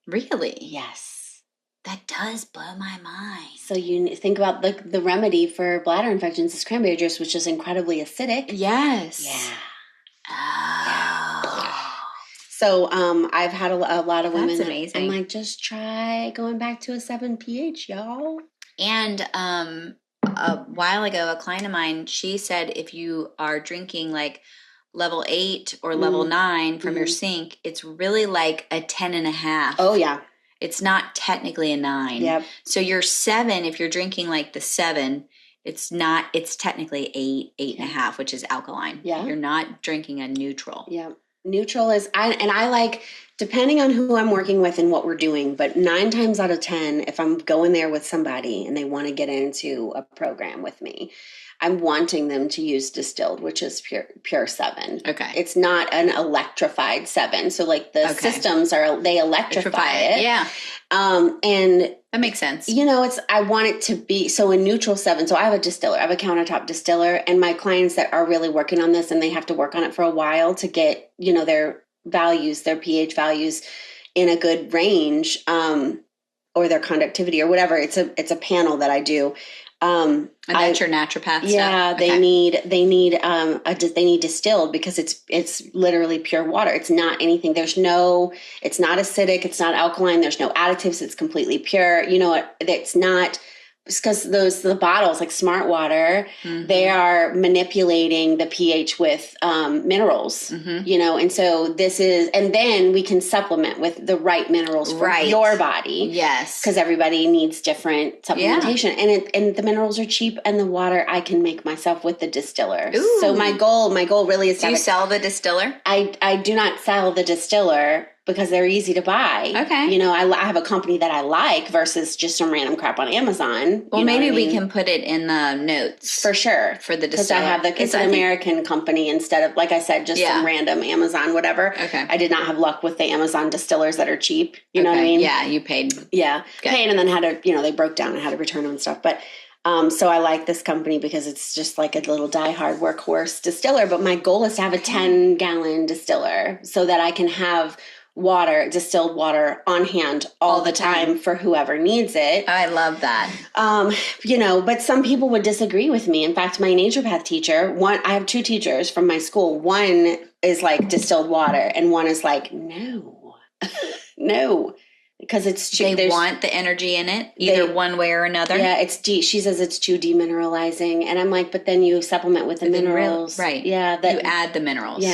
Really? Yes. That does blow my mind. So you think about the remedy for bladder infections is cranberry juice, which is incredibly acidic. Yes. Yeah. Oh. Yeah. So I've had a lot of women. That's amazing. I'm like, just try going back to a 7 pH, y'all. And a while ago, a client of mine, she said if you are drinking like level 8 or level 9 from your sink, it's really like a 10.5. Oh, yeah. It's not technically a 9. Yep. So your 7, if you're drinking like the 7, it's technically 8, 8.5, which is alkaline. Yeah. You're not drinking a neutral. Yeah. Neutral is, I like, depending on who I'm working with and what we're doing, but 9 times out of 10, if I'm going there with somebody and they want to get into a program with me, I'm wanting them to use distilled, which is pure 7. Okay. It's not an electrified 7. So like the systems they electrify it. Yeah. And that makes sense. I want it to be, so a neutral 7. So I have a distiller, I have a countertop distiller, and my clients that are really working on this and they have to work on it for a while to get, their values, their pH values in a good range, or their conductivity or whatever. It's a panel that I do. And that's your naturopath stuff? Yeah, they need distilled because it's literally pure water. It's not anything. It's not acidic. It's not alkaline. There's no additives. It's completely pure. It's not, because the bottles like Smart Water, they are manipulating the pH with minerals, and so and then we can supplement with the right minerals for your body. Yes. Because everybody needs different supplementation. Yeah. And the minerals are cheap, and the water I can make myself with the distiller. Ooh. So my goal really is to sell the distiller? I do not sell the distiller because they're easy to buy. Okay. I have a company that I like versus just some random crap on Amazon. Well, maybe we can put it in the notes. For sure. For the distiller. Because it's an American company instead of, like I said, just some random Amazon whatever. Okay. I did not have luck with the Amazon distillers that are cheap. You know what I mean? Yeah, you paid. Yeah. Good. Paid and then had to, they broke down and had to return them and stuff. But so I like this company because it's just like a little diehard workhorse distiller. But my goal is to have a 10-gallon distiller so that I can have distilled water on hand all the time for whoever needs it. I love that. But some people would disagree with me. In fact, my naturopath teacher, I have 2 teachers from my school. One is like distilled water and one is like, no, because it's too, they want the energy in it either one way or another. Yeah, she says it's too demineralizing, and I'm like, but then you supplement with the minerals, right? Yeah, you add the minerals.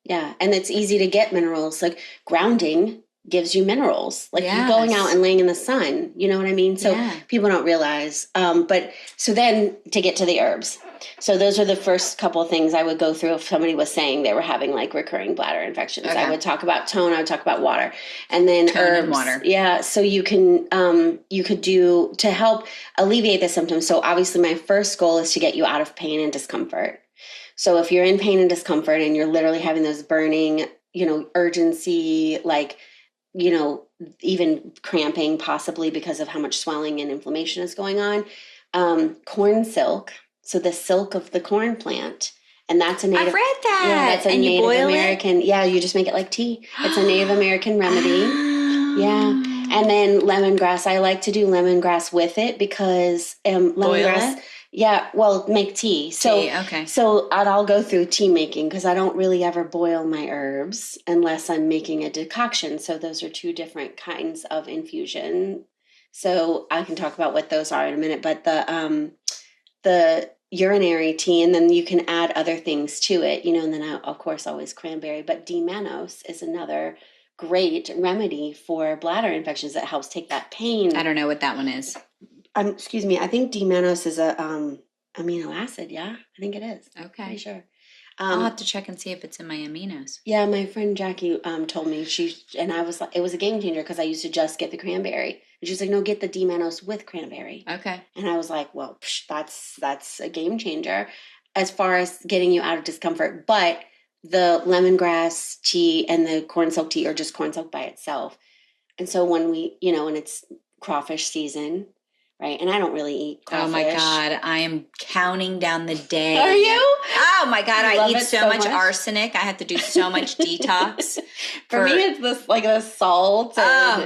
Yeah, and it's easy to get minerals. Like grounding gives you minerals. Like you going out and laying in the sun. You know what I mean? So people don't realize. But so then to get to the herbs. So those are the first couple of things I would go through if somebody was saying they were having like recurring bladder infections. Okay. I would talk about tone. I would talk about water, and then tone herbs. And water. Yeah. So you could do to help alleviate the symptoms. So obviously, my first goal is to get you out of pain and discomfort. So if you're in pain and discomfort and you're literally having those burning, urgency, like, even cramping possibly because of how much swelling and inflammation is going on, corn silk. So the silk of the corn plant. And that's a Native. I've read that. Yeah, that's a and Native you boil American. It? Yeah, you just make it like tea. It's a Native American remedy. Yeah. And then lemongrass. I like to do lemongrass with it because lemongrass. Boil it? Yeah, well, make tea. So, okay. So I'll go through tea making because I don't really ever boil my herbs unless I'm making a decoction. So those are 2 different kinds of infusion. So I can talk about what those are in a minute. But the urinary tea, and then you can add other things to it, and then I, of course, always cranberry. But D-mannose is another great remedy for bladder infections that helps take that pain. I don't know what that one is. Excuse me. I think D-mannose is a amino acid. Yeah, I think it is. Okay, pretty sure. I'll have to check and see if it's in my aminos. Yeah, my friend Jackie told me and I was like, it was a game changer because I used to just get the cranberry, and she's like, no, get the D-mannose with cranberry. Okay, and I was like, well, that's a game changer as far as getting you out of discomfort. But the lemongrass tea and the corn silk tea are just corn silk by itself, and so when we, and it's crawfish season. Right. And I don't really eat crawfish. Oh, my God. I am counting down the day. Are you? Oh, my God. I eat so much arsenic. I have to do so much detox. For me, it's the salt.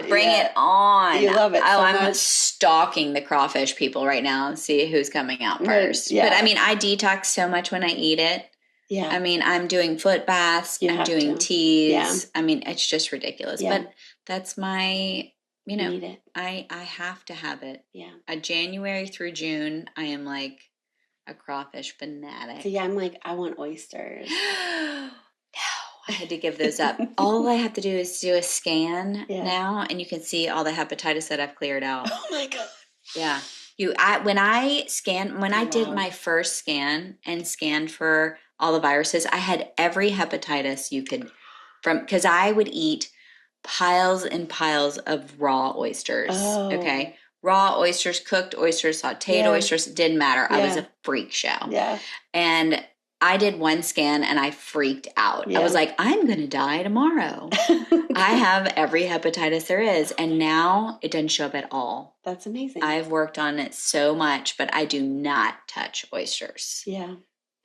Bring it on. You love it so much. I'm stalking the crawfish people right now and see who's coming out first. Yeah. But, I detox so much when I eat it. Yeah. I'm doing foot baths. I'm doing teas. Yeah. It's just ridiculous. Yeah. But that's my... need it. I have to have it. Yeah. January through June, I am like a crawfish fanatic. So yeah, I'm like, I want oysters. No, I had to give those up. All I have to do is do a scan now, and you can see all the hepatitis that I've cleared out. Oh my God. Yeah. When I did my first scan and scanned for all the viruses, I had every hepatitis you could because I would eat piles and piles of raw oysters. Oh. Okay. raw oysters, cooked oysters, sauteed oysters, it didn't matter. I was a freak show. Yeah. And I did one scan and I freaked out. I was like, I'm going to die tomorrow. I have every hepatitis there is. And now it doesn't show up at all. That's amazing. I've worked on it so much, but I do not touch oysters. Yeah.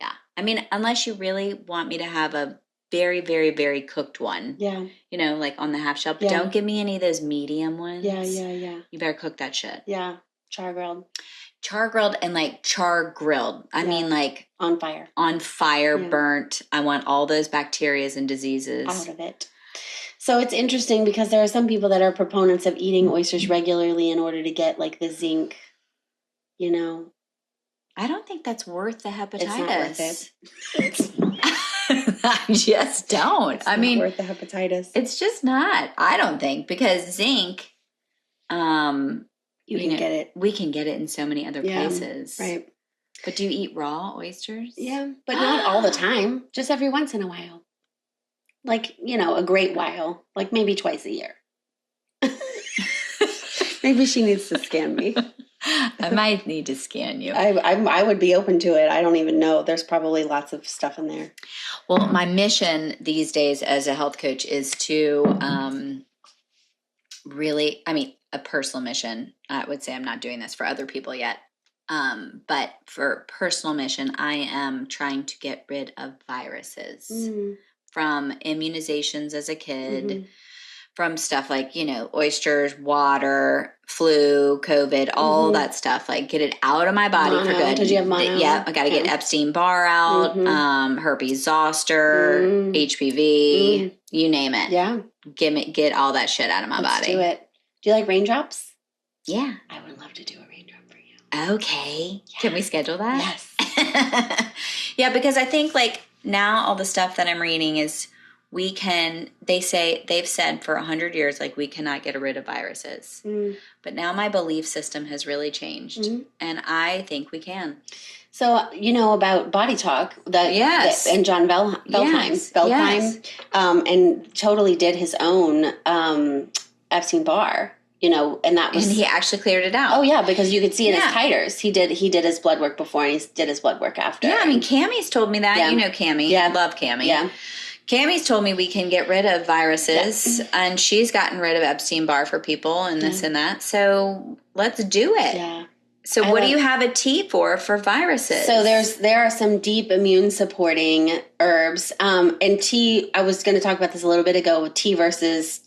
Yeah. I mean, unless you really want me to have a very, very, very cooked one. Yeah. You know, like on the half shell. But don't give me any of those medium ones. Yeah. You better cook that shit. Yeah. Char grilled. Char grilled and like char grilled. I mean like on fire. On fire, burnt. I want all those bacterias and diseases out of it. So it's interesting because there are some people that are proponents of eating oysters regularly in order to get like the zinc, you know. I don't think that's worth the hepatitis. It's not worth it. It's not. I just don't. It's not worth the hepatitis. It's just not. I don't think, because zinc, you can get it. We can get it in so many other places. Right. But do you eat raw oysters? Yeah, but not all the time. Just every once in a while. Like, you know, a great while. Like maybe twice a year. Maybe she needs to scan me. I might need to scan you. I would be open to it. I don't even know. There's probably lots of stuff in there. Well, my mission these days as a health coach is to really, I mean, a personal mission. I would say I'm not doing this for other people yet. But for personal mission, I am trying to get rid of viruses from immunizations as a kid, from stuff like, you know, oysters, water, flu, COVID, all that stuff. Like get it out of my body for good. Did you have mono? Yeah, I got to get Epstein-Barr out, herpes zoster, HPV, you name it. Yeah. Get all that shit out of my body. Do it. Do you like raindrops? Yeah. I would love to do a raindrop for you. Okay. Yeah. Can we schedule that? Yes. Yeah, because I think like now all the stuff that I'm reading is they've said for 100 years, like we cannot get rid of viruses. But now my belief system has really changed and I think we can. So, you know about Body Talk, and John Veltheim, and totally did his own Epstein-Barr, you know, and that was... And he actually cleared it out. Oh, yeah, because you could see in his titers. He did his blood work before and he did his blood work after. Yeah, I mean, Cammie's told me that. Yeah. You know Cammie. Yeah. Love Cammie. Yeah. Cammie's told me we can get rid of viruses, and she's gotten rid of Epstein-Barr for people and this and that. So let's do it. Yeah. So what do you have a tea for viruses? So there are some deep immune supporting herbs. And tea, I was going to talk about this a little bit ago with tea versus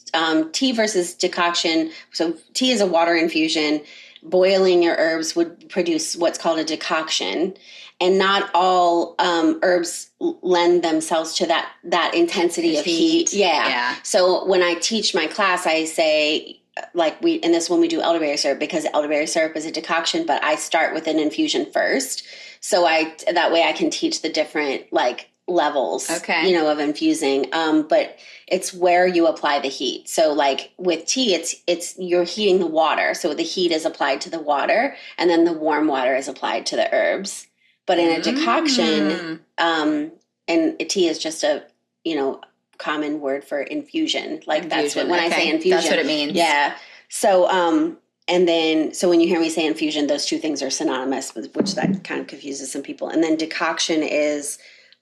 decoction. So tea is a water infusion. Boiling your herbs would produce what's called a decoction. And not all herbs lend themselves to that intensity of heat. Yeah. So when I teach my class, I say, like when we do elderberry syrup, because elderberry syrup is a decoction, but I start with an infusion first. So that way I can teach the different like levels, you know, of infusing. But it's where you apply the heat. So like with tea, it's you're heating the water. So the heat is applied to the water and then the warm water is applied to the herbs. But in a decoction, and tea is just a, you know, common word for infusion. Like that's what, when I say infusion. That's what it means. Yeah. So, and then, so when you hear me say infusion, those two things are synonymous, which that kind of confuses some people. And then decoction is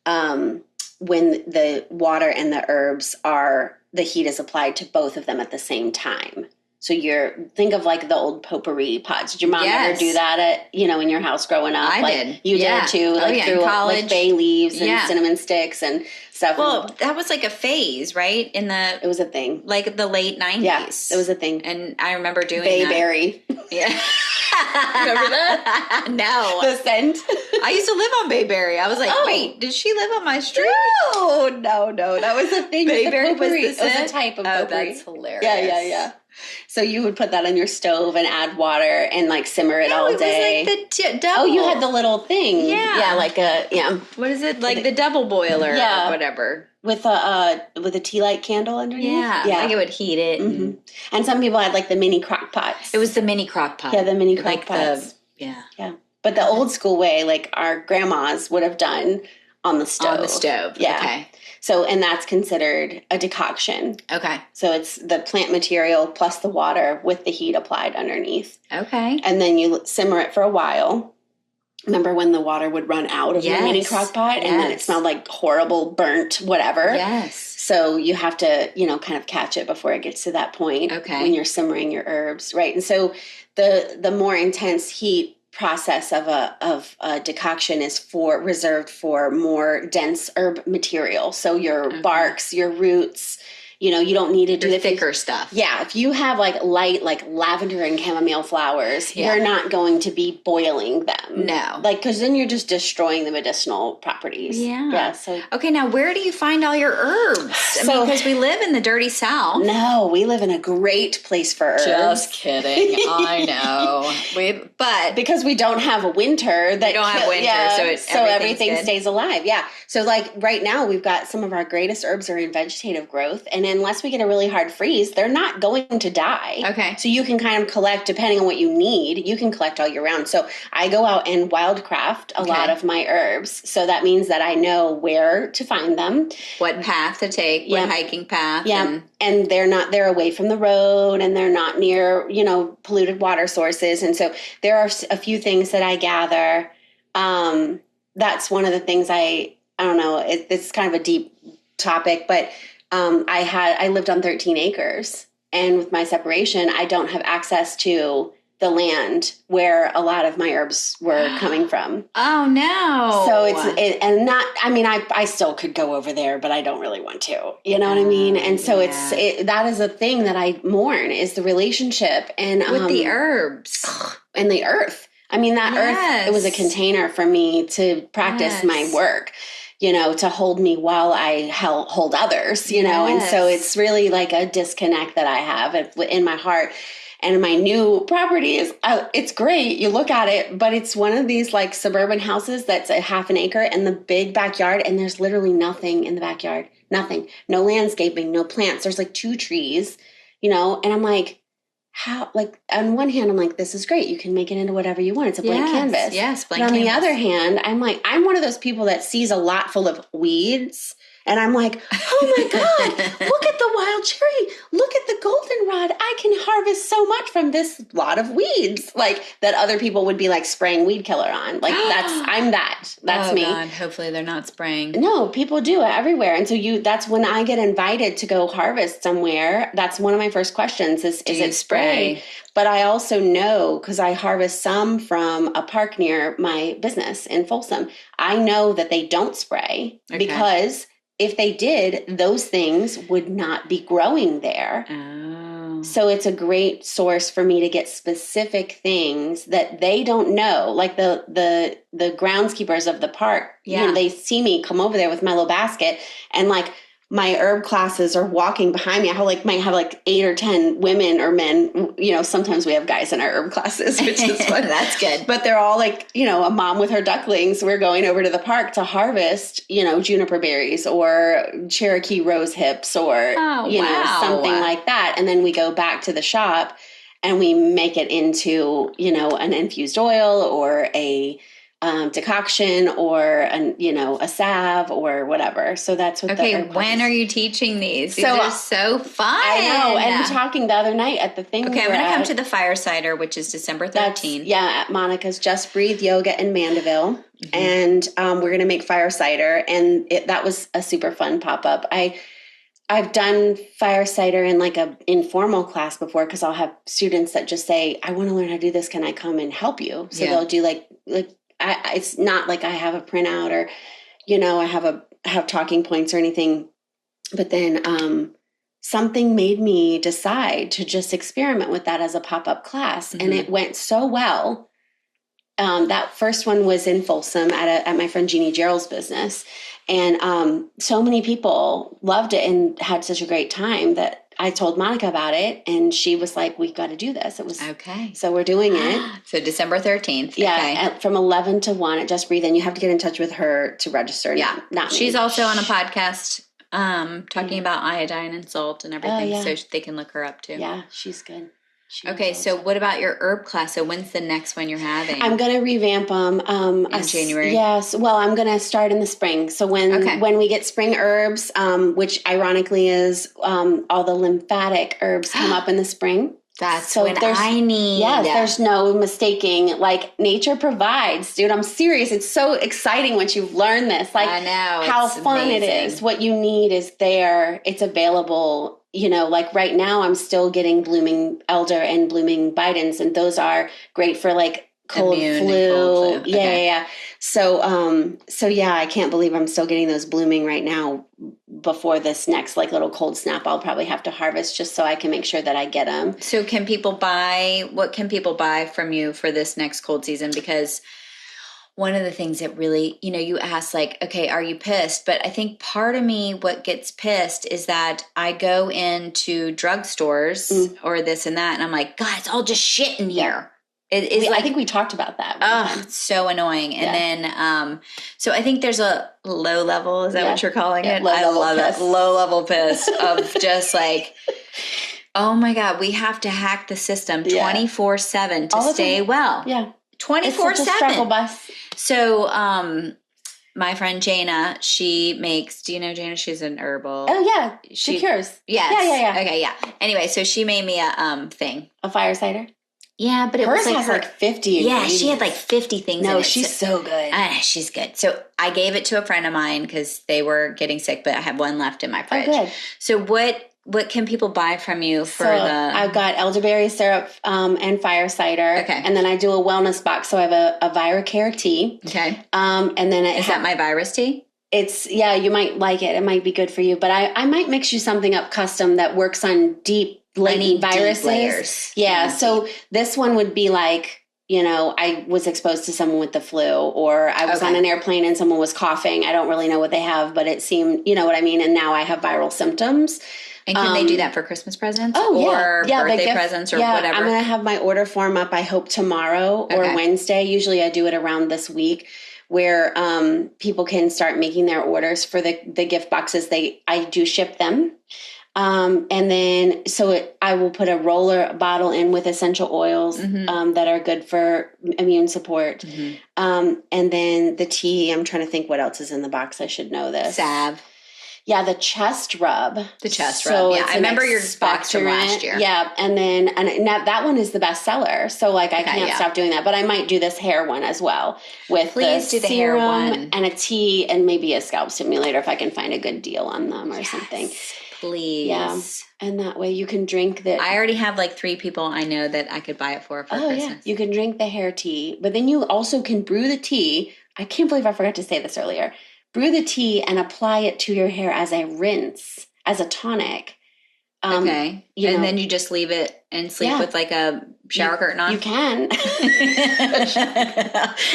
when the water and the herbs the heat is applied to both of them at the same time. So think of like the old potpourri pots. Did your mom ever do that in your house growing up? I did. You did too. Like through like bay leaves and cinnamon sticks and stuff. Well, that was like a phase, right? It was a thing. Like the late 90s. Yeah, it was a thing. And I remember doing Bayberry. Yeah. Remember that? No. The scent. I used to live on Bayberry. I was like, wait, did she live on my street? No. That was a thing. Bayberry was the scent? It was a type of potpourri. That's hilarious. Yeah. So you would put that on your stove and add water and like simmer it all day. It was like the double. Oh, you had the little thing. Yeah. What is it? Like the double boiler or whatever. With a tea light candle underneath? Yeah. Like it would heat it. Mm-hmm. And some people had like the mini crock pots. It was the mini crock pot. Yeah, the mini crock pots. Yeah. But the old school way, like our grandmas would have done, on the stove. On the stove. Yeah. Okay. So, and that's considered a decoction. Okay. So it's the plant material plus the water with the heat applied underneath. Okay. And then you simmer it for a while. Remember when the water would run out of your mini crock pot and then it smelled like horrible, burnt, whatever? Yes. So you have to, kind of catch it before it gets to that point when you're simmering your herbs, right? And so the more intense heat process of a decoction is reserved for more dense herb material. So your barks, your roots, you don't need to do the thicker stuff. Yeah. If you have like light, like lavender and chamomile flowers, you're not going to be boiling them. No. Because then you're just destroying the medicinal properties. Yeah. Yeah. So. Okay. Now, where do you find all your herbs? Because we live in the dirty South. No, we live in a great place for herbs. Just kidding. I know. But because we don't have a winter. We don't have winter, so everything stays alive. Yeah. So like right now, we've got some of our greatest herbs are in vegetative growth, and unless we get a really hard freeze, they're not going to die. Okay. So you can kind of collect, depending on what you need, you can collect all year round. So I go out and wildcraft a lot of my herbs. So that means that I know where to find them. What path to take, what hiking path. Yeah. And they're away from the road and they're not near, polluted water sources. And so there are a few things that I gather. That's one of the things I don't know, it's kind of a deep topic, but I lived on 13 acres, and with my separation, I don't have access to the land where a lot of my herbs were coming from. Oh no. So I still could go over there, but I don't really want to, you know what I mean? And so that is a thing that I mourn is the relationship and with the herbs and the earth. I mean, that earth, it was a container for me to practice my work. To hold me while I hold others, and so it's really like a disconnect that I have in my heart. And my new property it's great. You look at it, but it's one of these like suburban houses that's a half an acre and the big backyard. And there's literally nothing in the backyard, nothing, no landscaping, no plants. There's like 2 trees, and I'm like, how, like, on one hand, I'm like, this is great. You can make it into whatever you want. It's a blank canvas. Yes, blank canvas. But on the other hand, I'm like, I'm one of those people that sees a lot full of weeds. And I'm like, oh my God, look at the wild cherry. Look at the goldenrod. I can harvest so much from this lot of weeds. Like that other people would be like spraying weed killer on. Like that's me. God, hopefully they're not spraying. No, people do it everywhere. And so that's when I get invited to go harvest somewhere. That's one of my first questions is it spray? But I also know, because I harvest some from a park near my business in Folsom, I know that they don't spray because if they did, those things would not be growing there. Oh. So it's a great source for me to get specific things that they don't know. Like the groundskeepers of the park, they see me come over there with my little basket and like my herb classes are walking behind me. I might have like 8 or 10 women or men. Sometimes we have guys in our herb classes, which is fun. That's good. But they're all like, a mom with her ducklings. We're going over to the park to harvest, juniper berries or Cherokee rose hips or, something like that. And then we go back to the shop and we make it into, an infused oil or a decoction or a salve or whatever. So that's what. Okay, when are you teaching these? These are so fun. I know. And talking the other night at the thing. Okay, I'm going to come to the Firesider, which is December 13th. At Monica's Just Breathe Yoga in Mandeville, and we're going to make fire cider, and that was a super fun pop up. I've done fire cider in like a informal class before because I'll have students that just say, "I want to learn how to do this. Can I come and help you?" So they'll do like. It's not like I have a printout or, I have talking points or anything. But then something made me decide to just experiment with that as a pop-up class. And it went so well. That first one was in Folsom at my friend Jeannie Gerald's business. And so many people loved it and had such a great time that I told Monica about it, and she was like, "We've got to do this." It was okay. So we're doing it. So December 13th. Yeah, from 11 to 1 at Just Breathe. And you have to get in touch with her to register. Yeah. Not She's me. also on a podcast talking about iodine and salt and everything, so they can look her up too. Yeah, she's good. Okay, so what about your herb class? So when's the next one you're having? I'm going to revamp them. In January? Yes. Well, I'm going to start in the spring. So when we get spring herbs, which ironically is all the lymphatic herbs come up in the spring. That's so when I need. Yes, there's no mistaking. Like, nature provides, dude. I'm serious. It's so exciting once you've learned this. Like, I know. How fun amazing. It is. What you need is there. It's available. Like right now I'm still getting blooming elder and blooming bidens, and those are great for like cold flu. Okay. Yeah. So yeah, I can't believe I'm still getting those blooming right now before this next like little cold snap. I'll probably have to harvest just so I can make sure that I get them. So what can people buy from you for this next cold season? Because one of the things that really, you ask like, okay, are you pissed? But I think part of me, what gets pissed is that I go into drugstores or this and that, and I'm like, God, it's all just shit in here. I think we talked about that. Oh, it's so annoying. And then, so I think there's a low level. Is that what you're calling it? I love it. Low level piss of just like, oh my God, we have to hack the system 24/7 to stay well. Yeah. 24/7. It's such a struggle bus. So, my friend Jana, she makes, do you know Jana? She's an herbal. Oh yeah. She cures. Yes. Yeah. Okay. Yeah. Anyway, so she made me a thing. A fire cider? Yeah, but it hers was has like 50 ingredients. Yeah, she had like 50 things in it. No, she's so good. She's good. So I gave it to a friend of mine because they were getting sick, but I have one left in my fridge. Oh, good. So what can people buy from you for I've got elderberry syrup and fire cider. Okay. And then I do a wellness box. So I have a ViraCare tea. Okay. And then is that my virus tea? You might like it. It might be good for you. But I might mix you something up custom that works on deep latent viruses. Deep layers. Yeah. So this one would be like, I was exposed to someone with the flu, or I was on an airplane and someone was coughing. I don't really know what they have, but it seemed, you know what I mean? And now I have viral symptoms. And can they do that for Christmas presents? Oh, or birthday presents or whatever? I'm going to have my order form up, I hope, tomorrow or Wednesday. Usually I do it around this week, where people can start making their orders for the gift boxes. I do ship them. And then, I will put a roller bottle in with essential oils that are good for immune support. And then the tea, I'm trying to think what else is in the box. I should know this. Salve. Yeah, the chest rub. The chest rub. Yeah, I remember your box from last year. Yeah, and now that one is the best seller. So I can't stop doing that. But I might do this hair one as well with Please do the hair one and a tea and maybe a scalp stimulator if I can find a good deal on them or something. Please. Yeah. And that way you can drink the... I already have like 3 people I know that I could buy it for Christmas. Yeah. You can drink the hair tea, but then you also can brew the tea. I can't believe I forgot to say this earlier. Brew the tea and apply it to your hair as a rinse, as a tonic. And then you just leave it and sleep with like a shower curtain on? You can.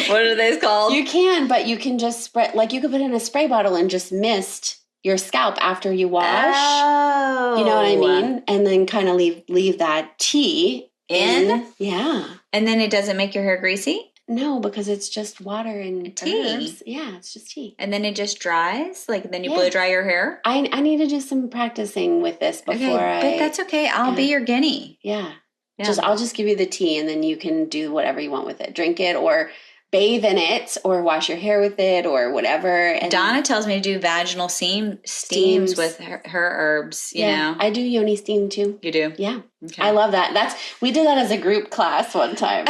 What are those called? You can, but you can just spread... Like you could put it in a spray bottle and just mist your scalp after you wash. Oh. You know what I mean? And then kind of leave that tea in. Yeah. And then it doesn't make your hair greasy? No, because it's just water and tea. Herbs. Yeah, it's just tea. And then it just dries? Like then you blow dry your hair? I need to do some practicing with this before but that's okay. I'll be your guinea. Yeah. I'll just give you the tea and then you can do whatever you want with it. Drink it or bathe in it or wash your hair with it or whatever. And Donna tells me to do vaginal steams with her herbs, you know. I do yoni steam too. You do? Yeah. Okay. I love that. We did that as a group class one time.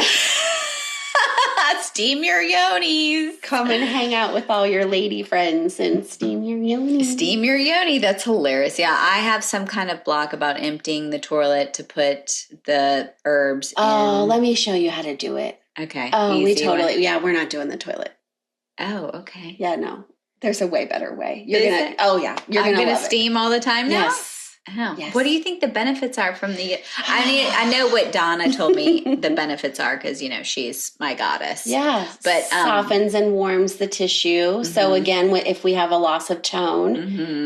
Steam your yonis. Come and hang out with all your lady friends and steam your yoni. Steam your yoni. That's hilarious. Yeah, I have some kind of block about emptying the toilet to put the herbs in. Oh, let me show you how to do it. Okay. Oh, we're not doing the toilet. Oh, okay. Yeah, no. There's a way better way. You're gonna steam all the time now? Yes. Oh. Yes. What do you think the benefits are from the... I know what Donna told me the benefits are because, she's my goddess. Yeah. But softens and warms the tissue. Mm-hmm. So again, if we have a loss of tone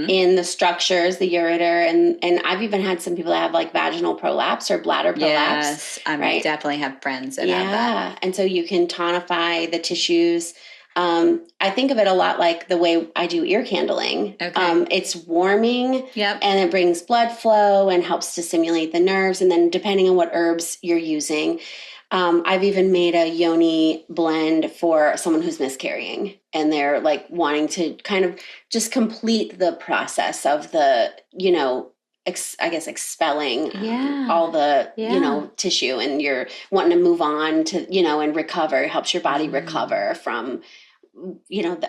in the structures, the ureter, and I've even had some people that have like vaginal prolapse or bladder prolapse. Yes. I definitely have friends that have that. And so you can tonify the tissues. I think of it a lot like the way I do ear candling. Okay. It's warming, Yep. and it brings blood flow and helps to stimulate the nerves. And then depending on what herbs you're using, I've even made a yoni blend for someone who's miscarrying, and they're like wanting to kind of just complete the process of the, I guess expelling all the, tissue, and you're wanting to move on to, and recover. It helps your body recover from,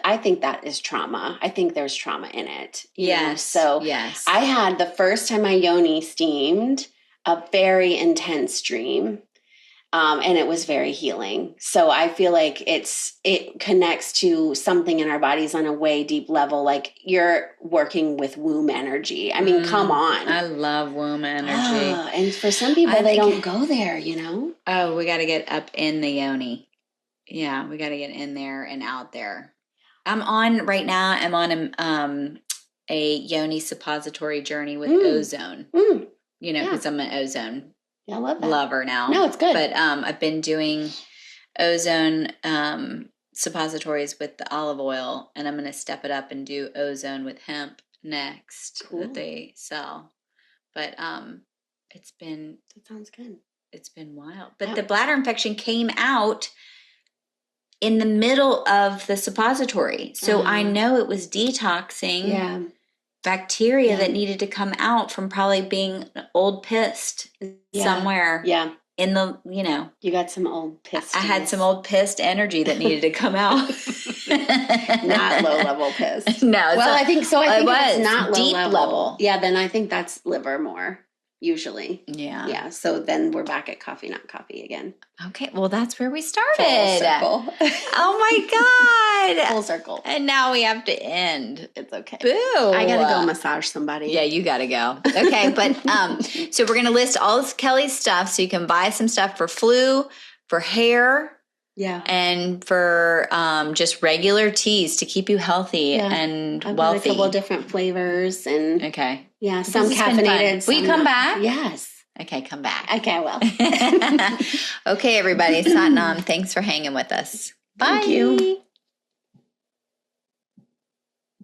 I think that is trauma. I think there's trauma in it. Yes. So yes. I had the first time I yoni steamed a very intense dream. And it was very healing. So I feel like it connects to something in our bodies on a way deep level. Like you're working with womb energy. I mean, come on. I love womb energy. And for some people, they don't go there, Oh, we got to get up in the yoni. Yeah, we got to get in there and out there. I'm on a yoni suppository journey with ozone. Because I'm an ozone I love that. lover now. No, it's good. But I've been doing ozone suppositories with the olive oil, and I'm going to step it up and do ozone with hemp next that they sell. But that sounds good. It's been wild. But the bladder infection came out in the middle of the suppository. So I know it was detoxing bacteria that needed to come out from probably being old pissed somewhere. Yeah. In the, You got some old pissed. I had some old pissed energy that needed to come out. Not low level pissed. No. Well, I think so. I think if it's not deep low level. Yeah, then I think that's liver more. Usually. Yeah. Yeah. So then we're back at coffee, not coffee again. Okay. Well, that's where we started. Full circle. Oh my God. Full circle. And now we have to end. It's okay. Boo. I got to go massage somebody. Yeah, you got to go. Okay. But so we're going to list all of Kelly's stuff so you can buy some stuff for flu, for hair. Yeah. And for just regular teas to keep you healthy and I've wealthy. Got a couple of different flavors and yeah, some caffeinated. Will you come back? Yes. Okay, come back. Okay, I will. Okay, everybody. Satnam, thanks for hanging with us. Bye. Thank you.